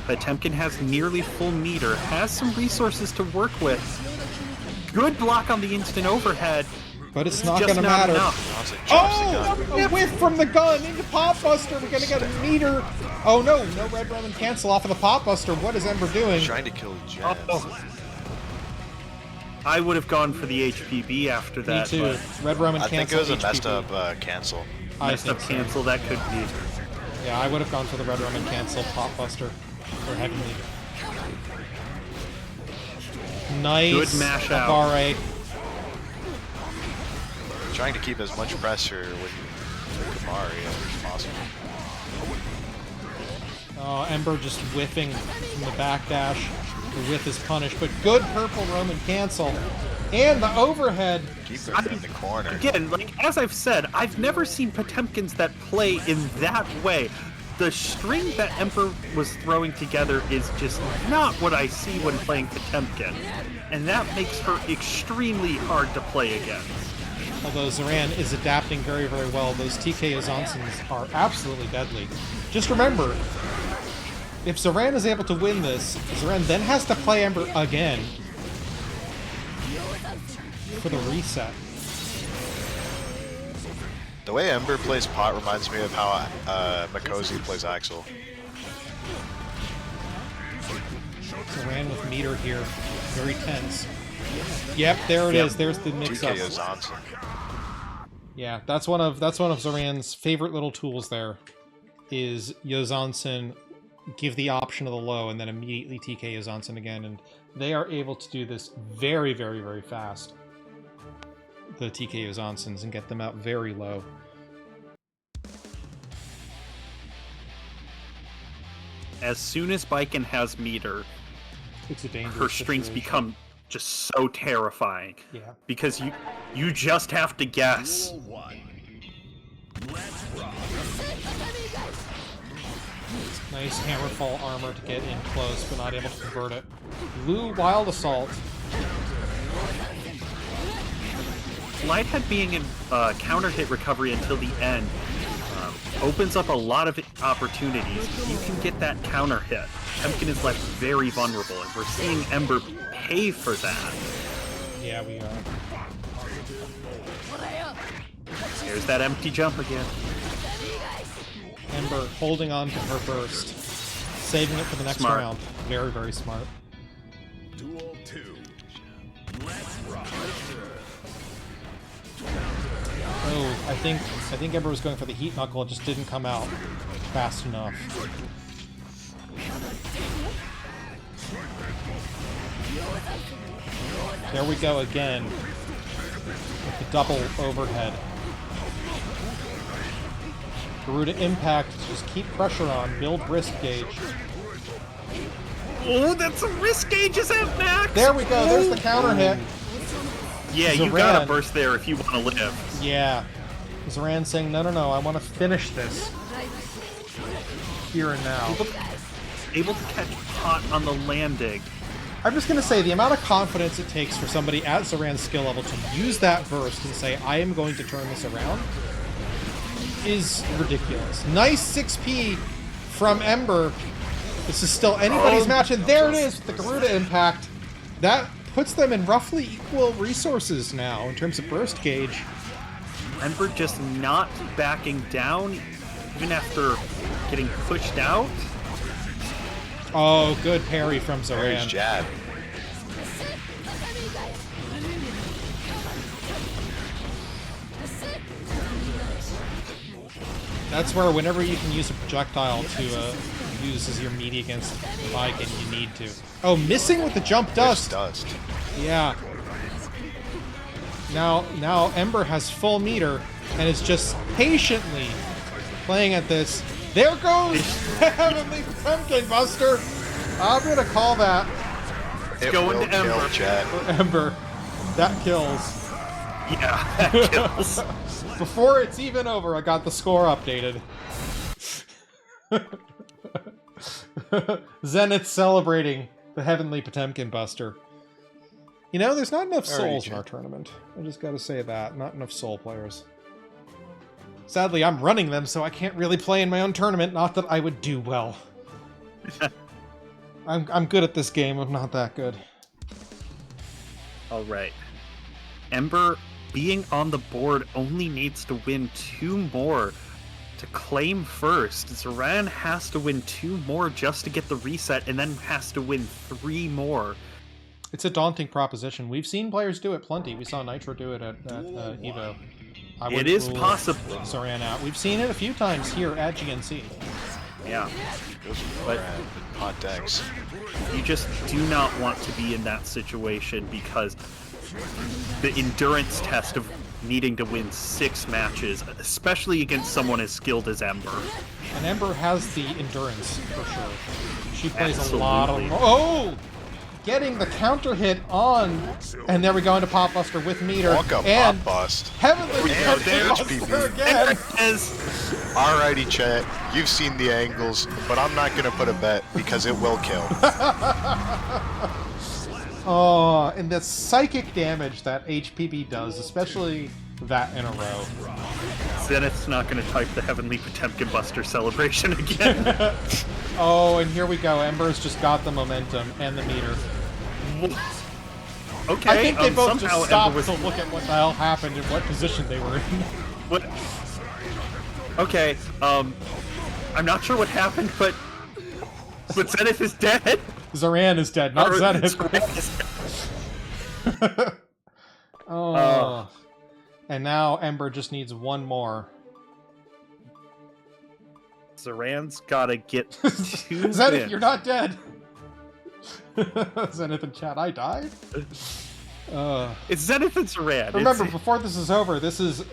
Potemkin has nearly full meter, has some resources to work with. Good block on the instant overhead. But it's not Just going to not matter. enough. That's a chops Oh! A whiff from the gun into Pop Buster. We're going to get a meter. Oh no, no Red Roman cancel off of the Pop Buster. What is Ember doing? Trying to kill Jazz. Oh. I would have gone for the HPB after Me that. too. But Red Roman I think cancel. it was a messed HPP. up cancel. I messed think up so. cancel, that could be. Yeah, I would have gone for the Red Roman cancel Pop Buster for heavy meter. Nice. Good mash out. Alright. Trying to keep as much pressure with Kamari as possible. Oh, Ember just whiffing from the backdash. The whiff is punished, but good purple Roman cancel. And the overhead. Keep her in the corner. Again, like, as I've said, I've never seen Potemkins that play in that way. The string that Ember was throwing together is just not what I see when playing Potemkin. And that makes her extremely hard to play against. Although Zoran is adapting very, very well, those TK Azansons are absolutely deadly. Just remember, if Zoran is able to win this, Zoran then has to play Ember again for the reset. The way Ember plays pot reminds me of how Mikosi plays Axel. Zoran with meter here, very tense. Yep, there it is. There's the mix-up. Yeah, that's one of Zoran's favorite little tools. There is Yozansen give the option of the low and then immediately TK Yozansen again, and they are able to do this very, very, very fast. The TK Yozansens and get them out very low. As soon as Baiken has meter, It's a dangerous her strings situation. become just so terrifying. Yeah. Because you just have to guess. Duel 1. Let's rock. Nice hammerfall armor to get in close, but not able to convert it. Blue Wild Assault. Lighthead being in counter hit recovery until the end opens up a lot of opportunities. You can get that counter hit. Potemkin is left very vulnerable, and we're seeing Ember pay for that. Yeah, we are. There's that empty jump again. Ember holding on to her burst. Saving it for the next Smart. round. Very, very smart. Duel 2. Let's rock. Oh, I think Ember was going for the heat knuckle, it just didn't come out fast enough. There we go again. With the double overhead. Garuda impact, just keep pressure on, build risk gauge. Oh, that's a risk gauge is at max! There we go, there's the counter hit. Yeah, you Zoran. gotta burst there if you want to live. Yeah. Zoran saying, no, I want to finish this. Here and now. Able to catch pot on the landing. I'm just going to say, the amount of confidence it takes for somebody at Zoran's skill level to use that burst and say, I am going to turn this around, is ridiculous. Nice 6P from Ember. This is still anybody's match, and there it is with the Garuda impact. That puts them in roughly equal resources now in terms of burst gauge. Ember just not backing down, even after getting pushed out. Oh, good parry from There's Zoran. jab. That's where whenever you can use a projectile to use as your meaty against Mike and you need to. Oh, missing with the jump There's dust. dust. Yeah. Now Ember has full meter and is just patiently playing at this. There goes Heavenly Pumpkin Buster. I'm gonna call that It going will to kill Ember. Jet. for Ember. That kills. Yeah, that kills. Before it's even over, I got the score updated. Zenith celebrating the Heavenly Potemkin Buster. You know, there's not enough souls in our tournament. I just gotta say that. Not enough soul players. Sadly, I'm running them, so I can't really play in my own tournament. Not that I would do well. I'm good at this game. I'm not that good. All right. Ember, being on the board, only needs to win 2 more to claim first. Zoran has to win 2 more just to get the reset, and then has to win 3 more. It's a daunting proposition. We've seen players do it plenty. We saw Nitro do it at EVO. I It wouldn't is rule possible. Zoran out. We've seen it a few times here at GNC. Yeah. But hot decks. You just do not want to be in that situation because the endurance test of needing to win 6 matches, especially against someone as skilled as Ember. And Ember has the endurance, for sure. She plays Absolutely. a lot of... Oh! Getting the counter hit on, and there we go into Pop Buster with meter. Wonka and Pop Bust. Heavenly And Pop HPB. Buster again! As Alrighty, chat. You've seen the angles, but I'm not gonna put a bet because it will kill. Oh, and the psychic damage that HPB does, especially that in a row. Zenith's not going to type the Heavenly Potemkin Buster celebration again. Oh, and here we go. Ember's just got the momentum and the meter. Okay, I think they both somehow just stopped Ember was... to look at what the hell happened and what position they were in. What? Okay, I'm not sure what happened, but Zenith is dead. Zoran is dead, not Or- Zenith. Zenith is- Oh. And now Ember just needs one more. Zoran's gotta get 2 Zenith, wins. you're not dead. Zenith in chat, I died? It's Zenith and Zoran. Remember, It's- before this is over, this is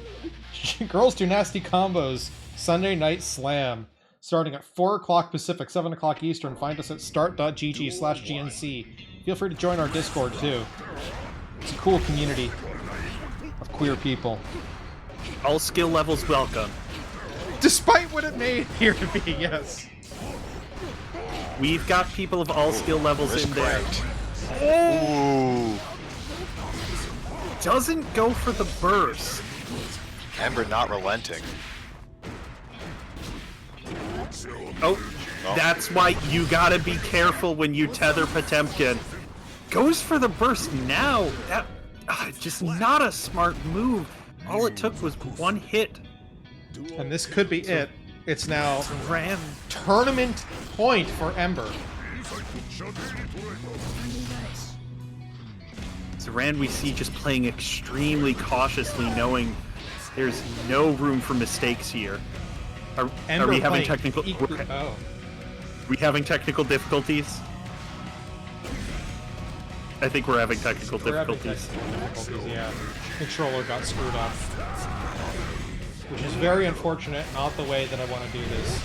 Girls Do Nasty Combos Sunday Night Slam, starting at 4 o'clock Pacific, 7 o'clock Eastern. Find us at start.gg/GNC. Feel free to join our Discord, too. It's a cool community of queer people. all skill levels welcome. Despite what it may appear to be, yes. We've got people of all skill levels Wrist in there. cracked. Ooh. Doesn't go for the burst. Ember not relenting. Oh, that's why you gotta be careful when you tether Potemkin. Goes for the burst now. That just not a smart move. All it took was 1 hit. And this could be it. It's now Ran. tournament point for Ember. Zoran we see just playing extremely cautiously, there's no room for mistakes here. Are Ember we having playing technical? Oh. We having technical difficulties? I think we're having technical We're having difficulties. technical difficulties, yeah. Controller got screwed up. Which is very unfortunate, not the way that I want to do this.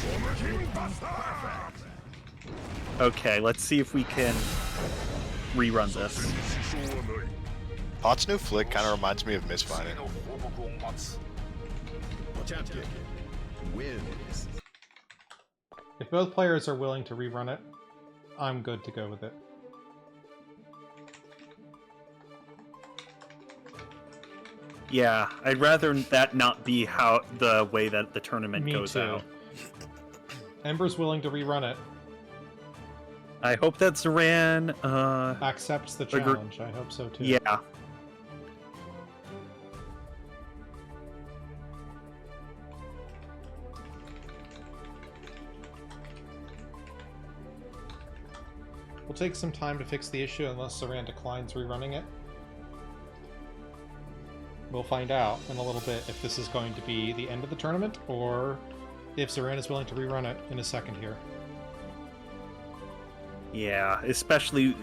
Okay, let's see if we can rerun this. Pot's new flick kind of reminds me of Misfighting. If both players are willing to rerun it, I'm good to go with it. Yeah, I'd rather that not be how the way that the tournament Me goes too. out. Ember's willing to rerun it. I hope that Zoran, Accepts the Agree. challenge. I hope so too. yeah. We'll take some time to fix the issue unless Zoran declines rerunning it. We'll find out in a little bit if this is going to be the end of the tournament or if Zoran is willing to rerun it in a second here. Yeah, especially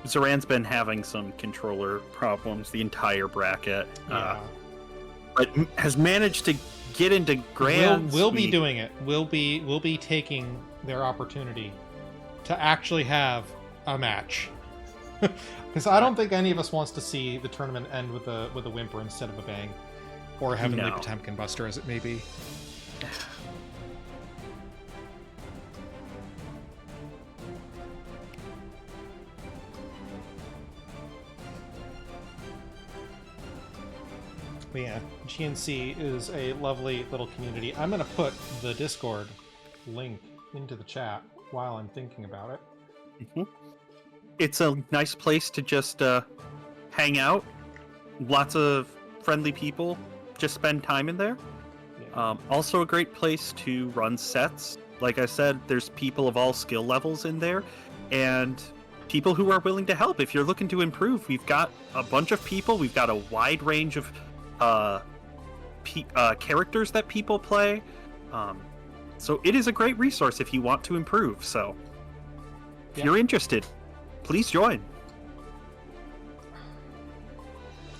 Zoran's been having some controller problems the entire bracket, Yeah. but has managed to get into Grand. We'll be Sweep. doing it. We'll be taking their opportunity to actually have a match. Because I don't think any of us wants to see the tournament end with a whimper instead of a bang, or a Heavenly No. Potemkin Buster, as it may be. But yeah, GNC is a lovely little community. I'm going to put the Discord link into the chat while I'm thinking about it. It's a nice place to just hang out. Lots of friendly people. Just spend time in there. Yeah. Also a great place to run sets. Like I said, there's people of all skill levels in there, and people who are willing to help. If you're looking to improve, we've got a bunch of people. We've got a wide range of characters that people play. So it is a great resource if you want to improve. So if Yeah. you're interested, please join.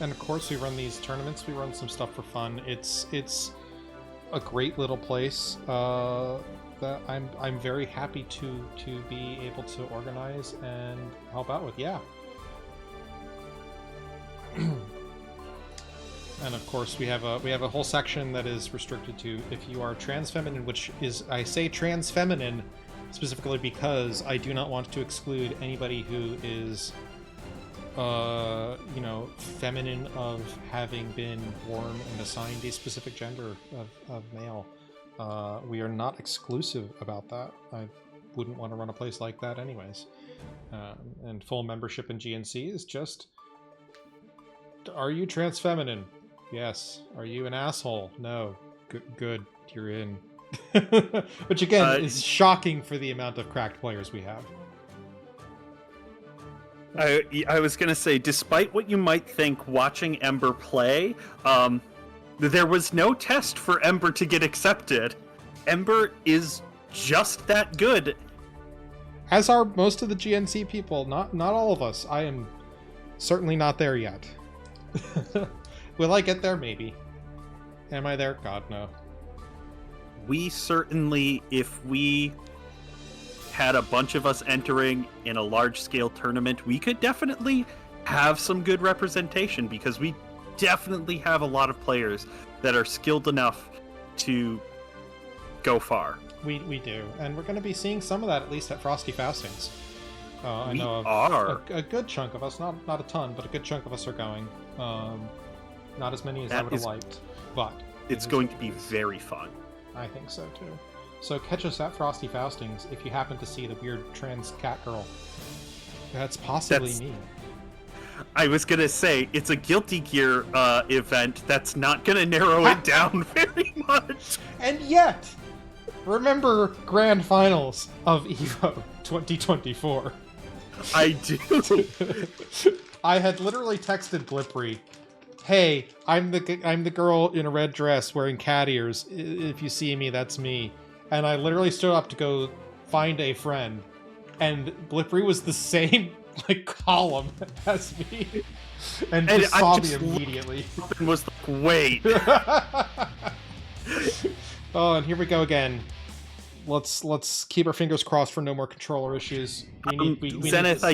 And of course, we run these tournaments. We run some stuff for fun. It's a great little place that I'm very happy to be able to organize and help out with. Yeah. And of course, we have a whole section that is restricted to if you are trans feminine, which is, I say trans feminine specifically because I do not want to exclude anybody who is you know, feminine of having been born and assigned a specific gender of male. We are not exclusive about that. I wouldn't want to run a place like that anyways. And full membership in GNC is just, are you trans feminine? Yes. Are you an asshole? No. Good. You're in. Which again is shocking for the amount of cracked players we have. I was gonna say, despite what you might think watching Ember play, there was no test for Ember to get accepted. Ember is just that good. As are most of the GNC people, not all of us. I am certainly not there yet. Will I get there? Maybe. Am I there? God, no. We certainly, if we had a bunch of us entering in a large-scale tournament, we could definitely have some good representation, because we definitely have a lot of players that are skilled enough to go far. We do, and we're going to be seeing some of that at least at Frosty Faustings. I know a good chunk of us, not a ton, but a good chunk of us are going. Not as many as I would have liked, but it's going to be very fun. I think so too. So catch us at Frosty Faustings if you happen to see the weird trans cat girl. That's possibly me. I was gonna say, it's a Guilty Gear event. That's not gonna narrow it down very much. And yet, remember Grand Finals of EVO 2024. I do. I had literally texted Blippery, "Hey, I'm the girl in a red dress wearing cat ears. If you see me, that's me." And I literally stood up to go find a friend, and Blippery was the same column as me, and just saw me immediately. And was like, wait. Oh, and here we go again. Let's keep our fingers crossed for no more controller issues. Zenith,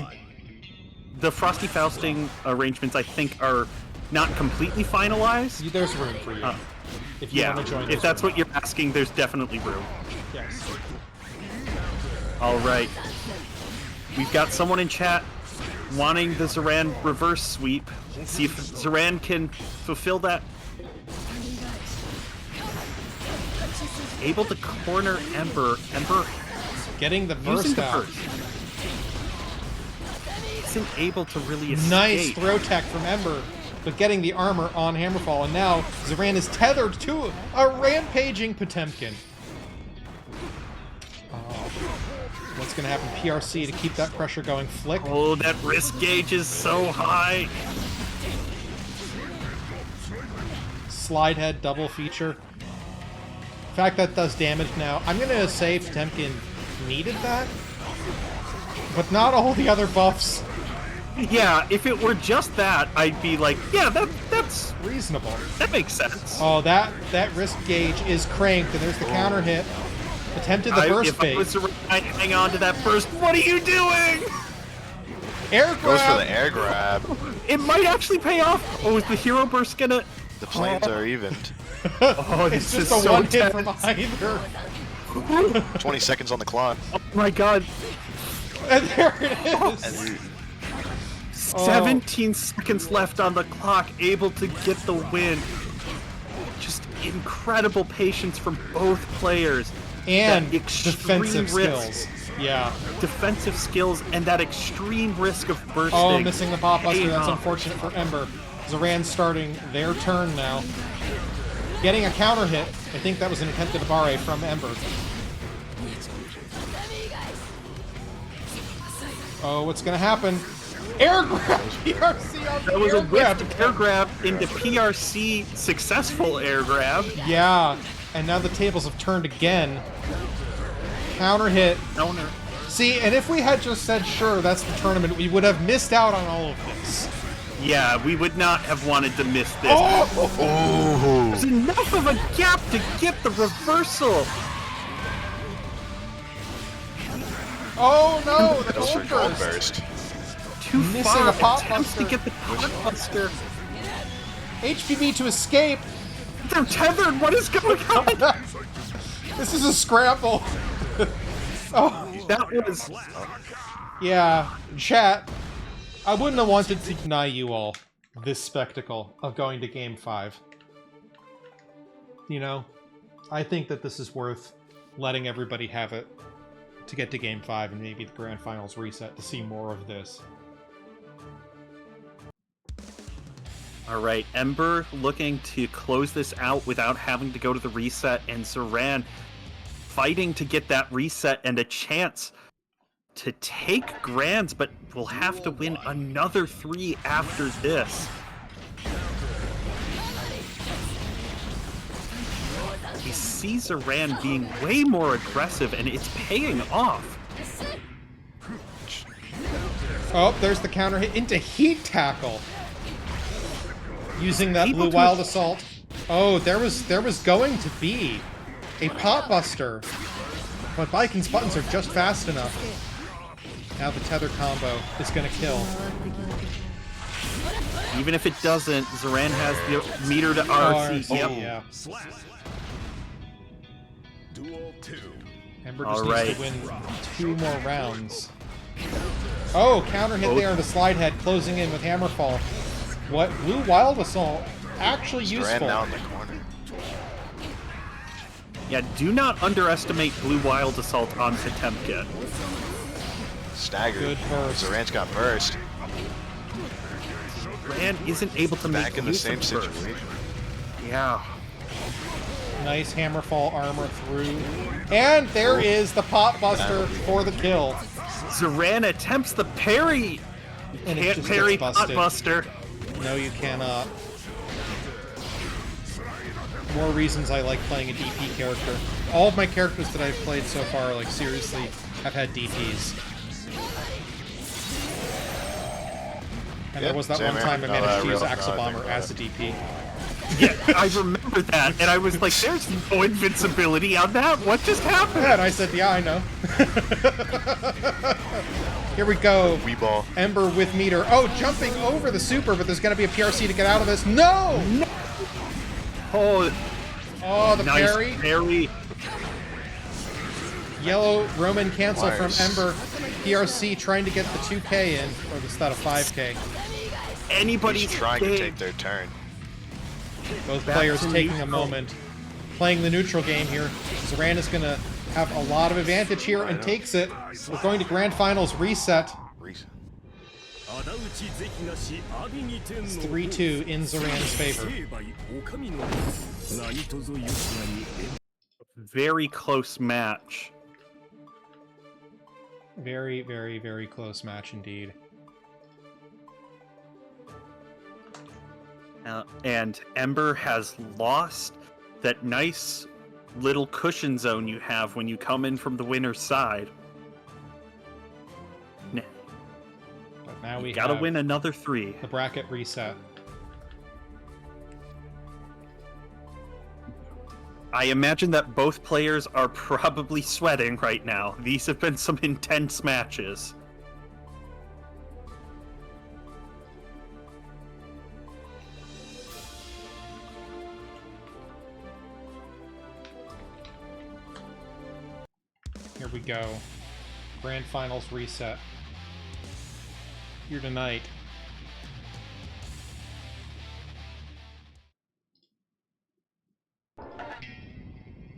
the Frosty Fausting arrangements, I think, are not completely finalized. There's room for you. If you want to join, if that's what you're asking, there's definitely room. Yes. All right. We've got someone in chat wanting the Zoran reverse sweep. See if Zoran can fulfill that. Able to corner Ember. Ember getting the burst out. Isn't able to really escape. Nice throw tech from Ember, but getting the armor on Hammerfall, and now Zoran is tethered to a rampaging Potemkin. What's going to happen? PRC to keep that pressure going. Flick. Oh, that risk gauge is so high. Slide head double feature. In fact, that does damage now. I'm going to say Potemkin needed that, but not all the other buffs. Yeah, if it were just that, I'd be like, yeah, that's reasonable. That makes sense. Oh, that risk gauge is cranked, and there's the counter hit. Attempted the burst bait. Hang on to that burst. What are you doing? Air grab. Goes for the air grab. It might actually pay off. Oh, is the hero burst gonna? The flames are evened. Oh, it's just a one hit from behind her. 20 seconds on the clock. Oh my god. And there it is. 17 seconds left on the clock, able to get the win. Just incredible patience from both players. And defensive skills. Yeah. Defensive skills and that extreme risk of bursting. Oh, missing the pop buster. That's unfortunate for Ember. Zoran starting their turn now. Getting a counter hit. I think that was an attempted Abare from Ember. Oh, what's going to happen? Air grab! PRC on the That was air a whipped air grab into PRC. Successful air grab. Yeah. And now the tables have turned again. Counter hit. Counter. See, and if we had just said, sure, that's the tournament, we would have missed out on all of this. Yeah, we would not have wanted to miss this. Oh! There's enough of a gap to get the reversal. Oh no! The Goes for gold gold burst. burst. Too Missing far a pop attempts to buster. get the pop buster. HPV to escape. They're tethered. What is going on? This is a scramble. Oh, That was. yeah. Chat. I wouldn't have wanted to deny you all this spectacle of going to Game 5. You know, I think that this is worth letting everybody have it to get to Game 5 and maybe the Grand Finals reset to see more of this. All right, Ember looking to close this out without having to go to the reset, and Zoran fighting to get that reset and a chance to take Grands, but will have to win another 3 after this. We see Zoran being way more aggressive, and it's paying off. Oh, there's the counter hit into Heat Tackle. Using that Able Blue to- Wild Assault. Oh, there was going to be a Pop Buster. But Vikin's buttons are just fast enough. Now the tether combo is going to kill. Even if it doesn't, Zoran has the meter to RC. Yep. Yeah. Duel 2. Ember just All needs right. to win 2 more rounds. Oh, counter hit there on the slide head, closing in with Hammerfall. What? Blue Wild Assault. Actually Duran useful. now in the corner. Yeah, do not underestimate Blue Wild Assault on Potemkin. Staggered. Good burst. Zoran's got burst. Zoran isn't able to Back make in the use same of burst. situation. Yeah. Nice Hammerfall armor through. And there is the Pop Buster for the kill. Zoran attempts the parry. And it Can't just parry gets Pot busted. Buster. No, you cannot. More reasons I like playing a DP character. All of my characters that I've played so far, like, seriously, have had DPs. And there was that same one here. time I No, managed to use real- Axel no, I Bomber think as a DP. Yeah, I remember that, and I was like, "There's no invincibility on that. What just happened?" Yeah, and I said, yeah, I know. Here we go. Wee ball. Ember with meter. Oh, jumping over the super, but there's going to be a PRC to get out of this. No! Oh, Oh, the nice parry. parry. Yellow Roman cancel from Wires. Ember. PRC trying to get the 2K in, or the stat of 5K. Anybody's He's trying to game. take their turn. Both Back players to taking a neutral. moment. Playing the neutral game here. Zoran is going to have a lot of advantage here and takes it. We're going to Grand Finals reset. Reason. It's 3-2 in Zoran's favor. Very close match. Very, very, very close match indeed. And Ember has lost that nice little cushion zone you have when you come in from the winner's side. But now we Gotta have win another 3. the bracket reset. I imagine that both players are probably sweating right now. These have been some intense matches. Here we go. Grand Finals reset. Here tonight.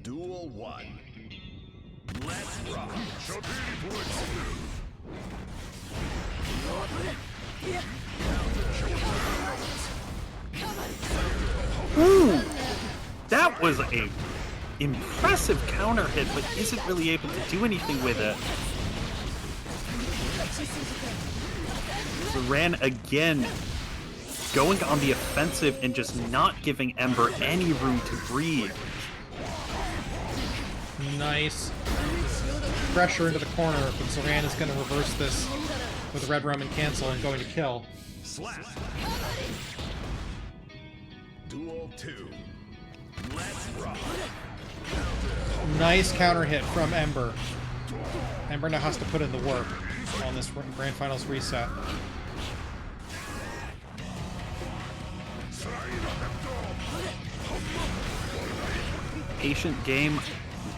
Duel 1. Let's rock. Ooh! That was a impressive counter hit, but isn't really able to do anything with it. Zoran again going on the offensive and just not giving Ember any room to breathe. Nice. Pressure into the corner, but Zoran is going to reverse this with Red Roman cancel and going to kill. Slap. Duel 2. Let's rock. Nice counter hit from Ember. Ember now has to put in the work on this Grand Finals reset. Patient game,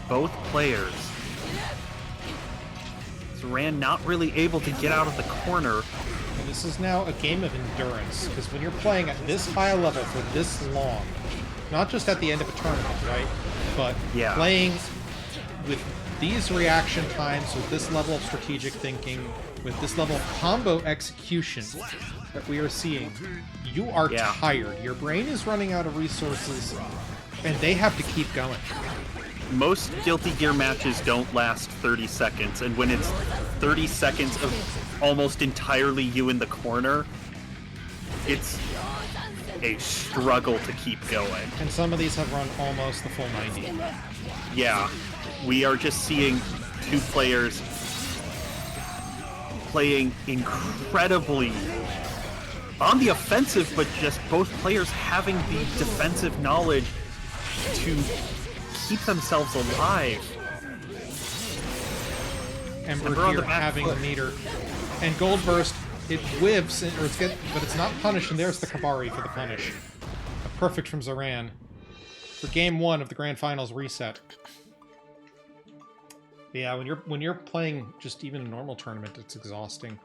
both players. Zoran not really able to get out of the corner. And this is now a game of endurance, because when you're playing at this high level for this long, not just at the end of a tournament, right? But Yeah. playing with these reaction times, with this level of strategic thinking, with this level of combo execution that we are seeing, you are Yeah. tired. Your brain is running out of resources, and they have to keep going. Most Guilty Gear matches don't last 30 seconds, and when it's 30 seconds of almost entirely you in the corner, it's a struggle to keep going. And some of these have run almost the full 90. Yeah, we are just seeing two players playing incredibly on the offensive, but just both players having the defensive knowledge to keep themselves alive. Ember Ember on here the back having foot. the meter. And Gold Burst, it whiffs, but it's not punished, and there's the Kabari for the punish. A perfect from Zoran for game 1 of the Grand Finals reset. Yeah, when you're playing just even a normal tournament, it's exhausting.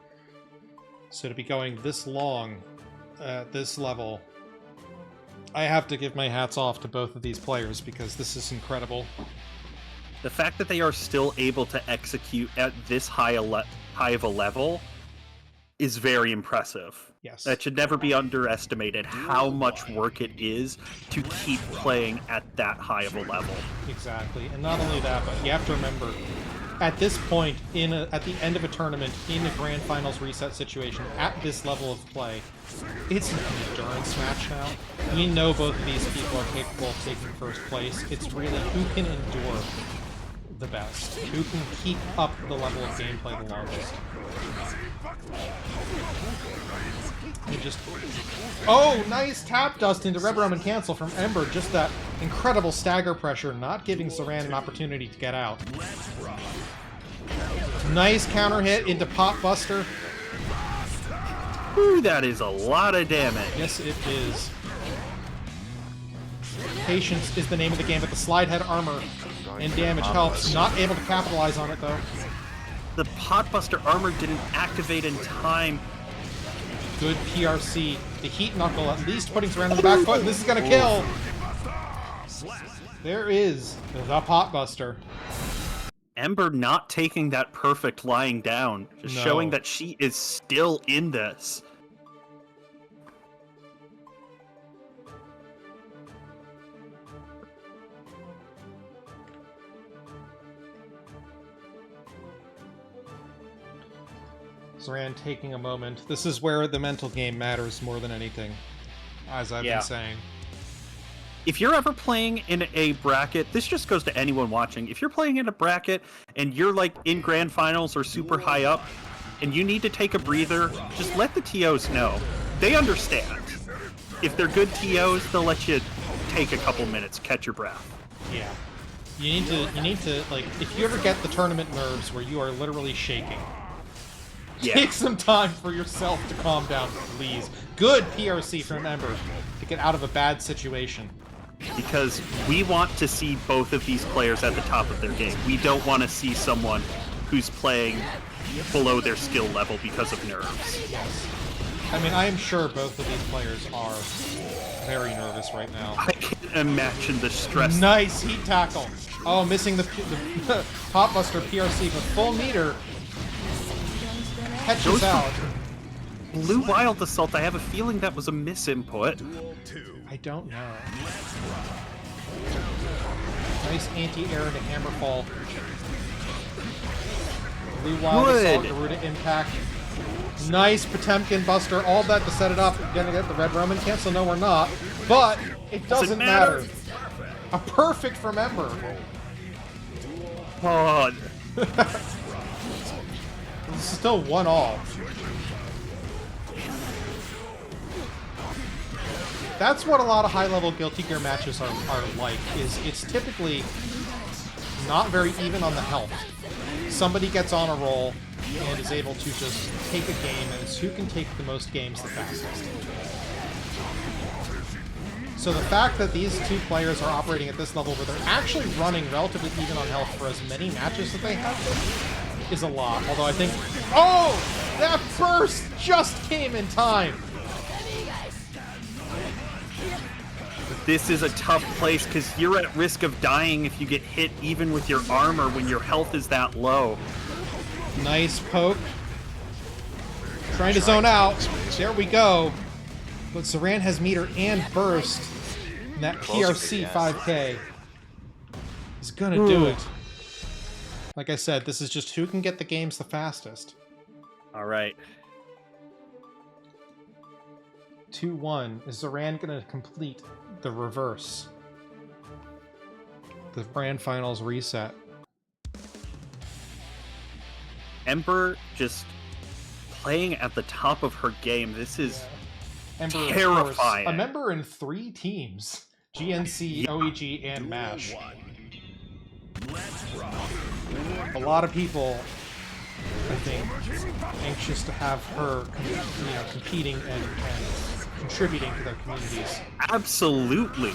So to be going this long at this level, I have to give my hats off to both of these players because this is incredible. The fact that they are still able to execute at this high of a level is very impressive. Yes. That should never be underestimated, how much work it is to keep playing at that high of a level. Exactly, and not only that, but you have to remember, at this point, at the end of a tournament, in a Grand Finals reset situation, at this level of play, it's an endurance match now. We know both of these people are capable of taking first place. It's really who can endure the best, who can keep up the level of gameplay the longest. You just... Oh, nice tap dust into Red Roman cancel from Ember. Just that incredible stagger pressure, not giving Zoran an opportunity to get out. Nice counter hit into Pot Buster. Ooh, that is a lot of damage. Yes, it is. Patience is the name of the game, but the slide head armor and damage helps. Not able to capitalize on it, though. The Potbuster armor didn't activate in time. Good PRC. The Heat Knuckle at least putting Zoran on the back foot, and this is going to kill. There is the Potbuster. Ember not taking that perfect lying down, just No. showing that she is still in this. Zoran taking a moment. This is where the mental game matters more than anything, as I've Yeah. been saying. If you're ever playing in a bracket, this just goes to anyone watching. If you're playing in a bracket and you're like in grand finals or super high up and you need to take a breather, just let the TOs know. They understand. If they're good TOs, they'll let you take a couple minutes, catch your breath. Yeah. You need to, like, if you ever get the tournament nerves where you are literally shaking, Yeah. take some time for yourself to calm down, please. Good PRC from Ember to get out of a bad situation. Because we want to see both of these players at the top of their game. We don't want to see someone who's playing below their skill level because of nerves. Yes. I mean, I am sure both of these players are very nervous right now. I can't imagine the stress. Nice heat tackle. Oh, missing the Potbuster PRC, but full meter. Catches Those- out. Blue Wild Assault, I have a feeling that was a misinput. Duel 2. I don't know. Nice anti-air to hammer fall. Blue Wild Assault, Good. Garuda Impact. Nice Potemkin Buster, all that to set it up. We're gonna get the Red Roman cancel. No, we're not. But it doesn't matter. A perfect from Ember. Oh, This is still 1-all. That's what a lot of high-level Guilty Gear matches are like, is it's typically not very even on the health. Somebody gets on a roll and is able to just take a game, and it's who can take the most games the fastest. So the fact that these two players are operating at this level where they're actually running relatively even on health for as many matches that they have been is a lot. Although I think... Oh! That burst just came in time! This is a tough place because you're at risk of dying if you get hit even with your armor when your health is that low. Nice poke. Trying to zone out. There we go. But Zoran has meter and burst. And that PRC 5K is gonna do it. Like I said, this is just who can get the games the fastest. All right. 2-1. Is Zoran gonna complete the reverse? The grand finals reset. Ember just playing at the top of her game. This is Ember, of terrifying. course, a member in 3 teams. GNC, OEG, and MASH. A lot of people, I think, anxious to have her competing and contributing to their communities. Absolutely.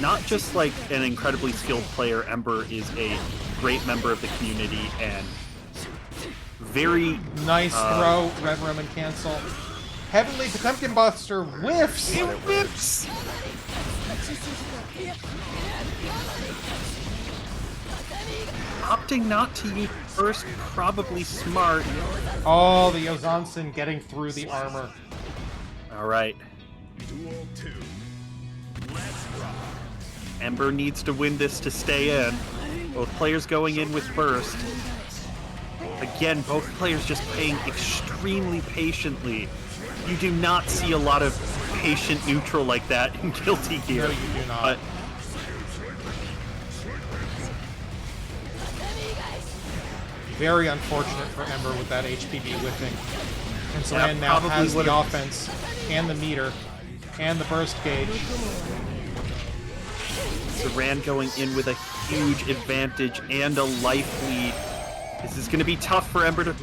Not just like an incredibly skilled player, Ember is a great member of the community and very... Nice throw, Red Roman cancel. Heavenly Potemkin Buster whiffs! It whips! Opting not to use first, probably smart. Oh, the Ozansen getting through the armor. Alright. Duel 2. Let's rock. Ember needs to win this to stay in. Both players going in with burst. Again, both players just playing extremely patiently. You do not see a lot of patient neutral like that in Guilty Gear. No, you do not. But very unfortunate for Ember with that HPB whiffing. And Zoran Yeah, now probably has the would've- offense, and the meter, and the burst gauge. Zoran going in with a huge advantage and a life lead. This is going to be tough for Ember to...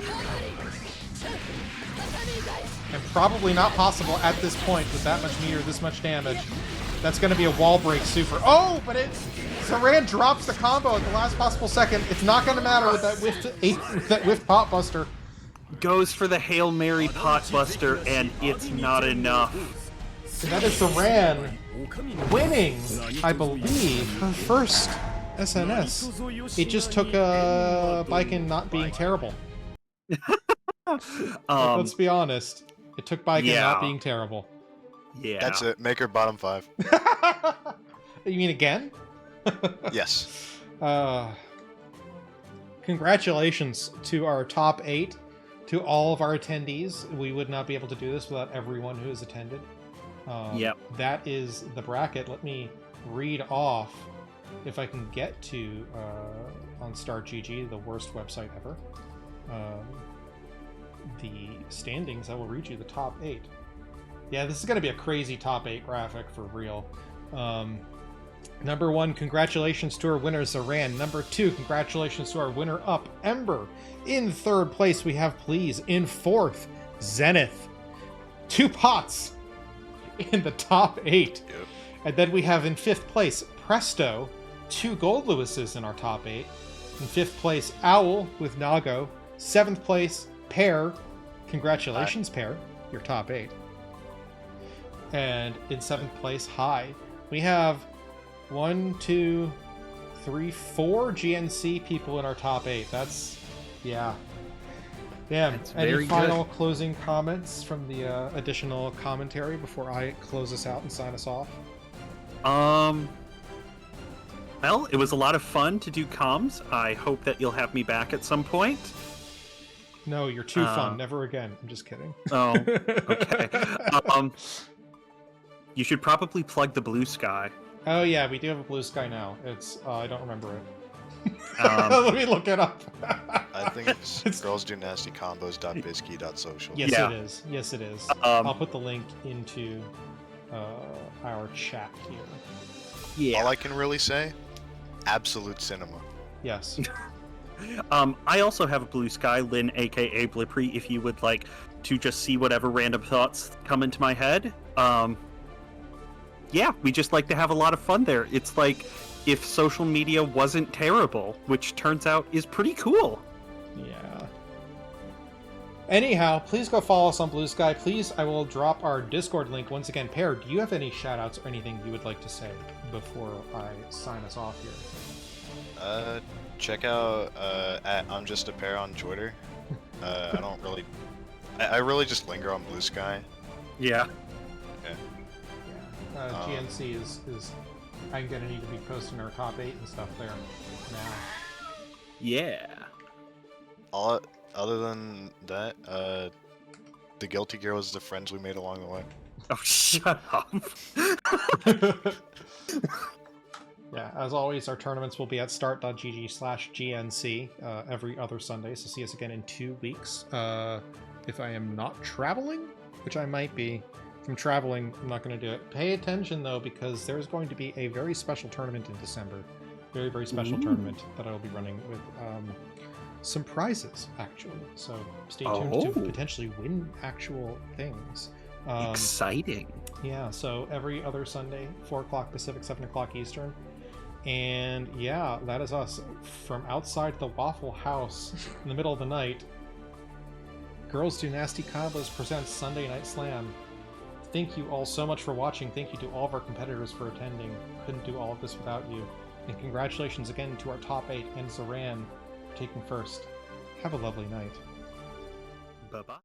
And probably not possible at this point with that much meter, this much damage. That's going to be a wall break super. Oh, but Zoran drops the combo at the last possible second. It's not going to matter with that whiffed pot buster. Goes for the Hail Mary pot buster, and it's not enough. And that is Zoran winning, I believe, her first SNS. It just took a Baiken not being terrible. Let's be honest. It took Baiken not being terrible. Yeah. That's it. Make her bottom 5. You mean again? Yes. Congratulations to our top 8, to all of our attendees. We would not be able to do this without everyone who has attended. Yep. That is the bracket. Let me read off, if I can get to, on StartGG, the worst website ever, the standings. I will read you the top 8. Yeah, this is going to be a crazy top 8 graphic for real. Number 1, congratulations to our winner, Zoran. Number 2, congratulations to our winner up, Ember. In 3rd place, we have Please. In 4th, Zenith. 2 pots in the top 8. Yep. And then we have in 5th place, Presto. 2 Gold Lewises in our top 8. In 5th place, Owl with Nago. 7th place, Pear. Congratulations, Pear. Your top 8. And in 7th place, High. We have 1, 2, 3, 4 GNC people in our top 8. That's, yeah. Damn. That's Any very final closing comments from the additional commentary before I close us out and sign us off? Well, it was a lot of fun to do comms. I hope that you'll have me back at some point. No, you're too fun. Never again. I'm just kidding. Oh, okay. You should probably plug the Blue Sky. Oh yeah, we do have a Blue Sky now. It's I don't remember it. Let me look it up. I think it's girlsdonastycombos.bisky.social. Yes, Yeah. it is. Yes, it is. Um, I'll put the link into our chat here. Yeah. All I can really say, absolute cinema. Yes. I also have a Blue Sky, Lynn, aka Blippery, if you would like to just see whatever random thoughts come into my head. Yeah, we just like to have a lot of fun there. It's like if social media wasn't terrible, which turns out is pretty cool. Yeah. Anyhow, please go follow us on Blue Sky. Please, I will drop our Discord link once again. Pear, do you have any shoutouts or anything you would like to say before I sign us off here? Check out at I'm Just a Pair on Twitter. I don't really, I really just linger on Blue Sky. Yeah. Yeah. Yeah. GNC is I'm gonna need to be posting our top 8 and stuff there now. Yeah. Other than that, the Guilty Girls, the friends we made along the way. Oh, shut up. Yeah, as always, our tournaments will be at start.gg/GNC every other Sunday, so see us again in 2 weeks. If I am not traveling, which I might be, if I'm traveling, I'm not going to do it. Pay attention, though, because there's going to be a very special tournament in December. Very, very special tournament that I will be running with some prizes, actually. So stay tuned to potentially win actual things. Exciting. Yeah, so every other Sunday, 4 o'clock Pacific, 7 o'clock Eastern. And yeah, that is us from outside the Waffle House in the middle of the night. Girls Do Nasty Combos presents Sunday Night Slam. Thank you all so much for watching. Thank you to all of our competitors for attending. Couldn't do all of this without you. And congratulations again to our top 8 and Zoran for taking first. Have a lovely night. Bye-bye.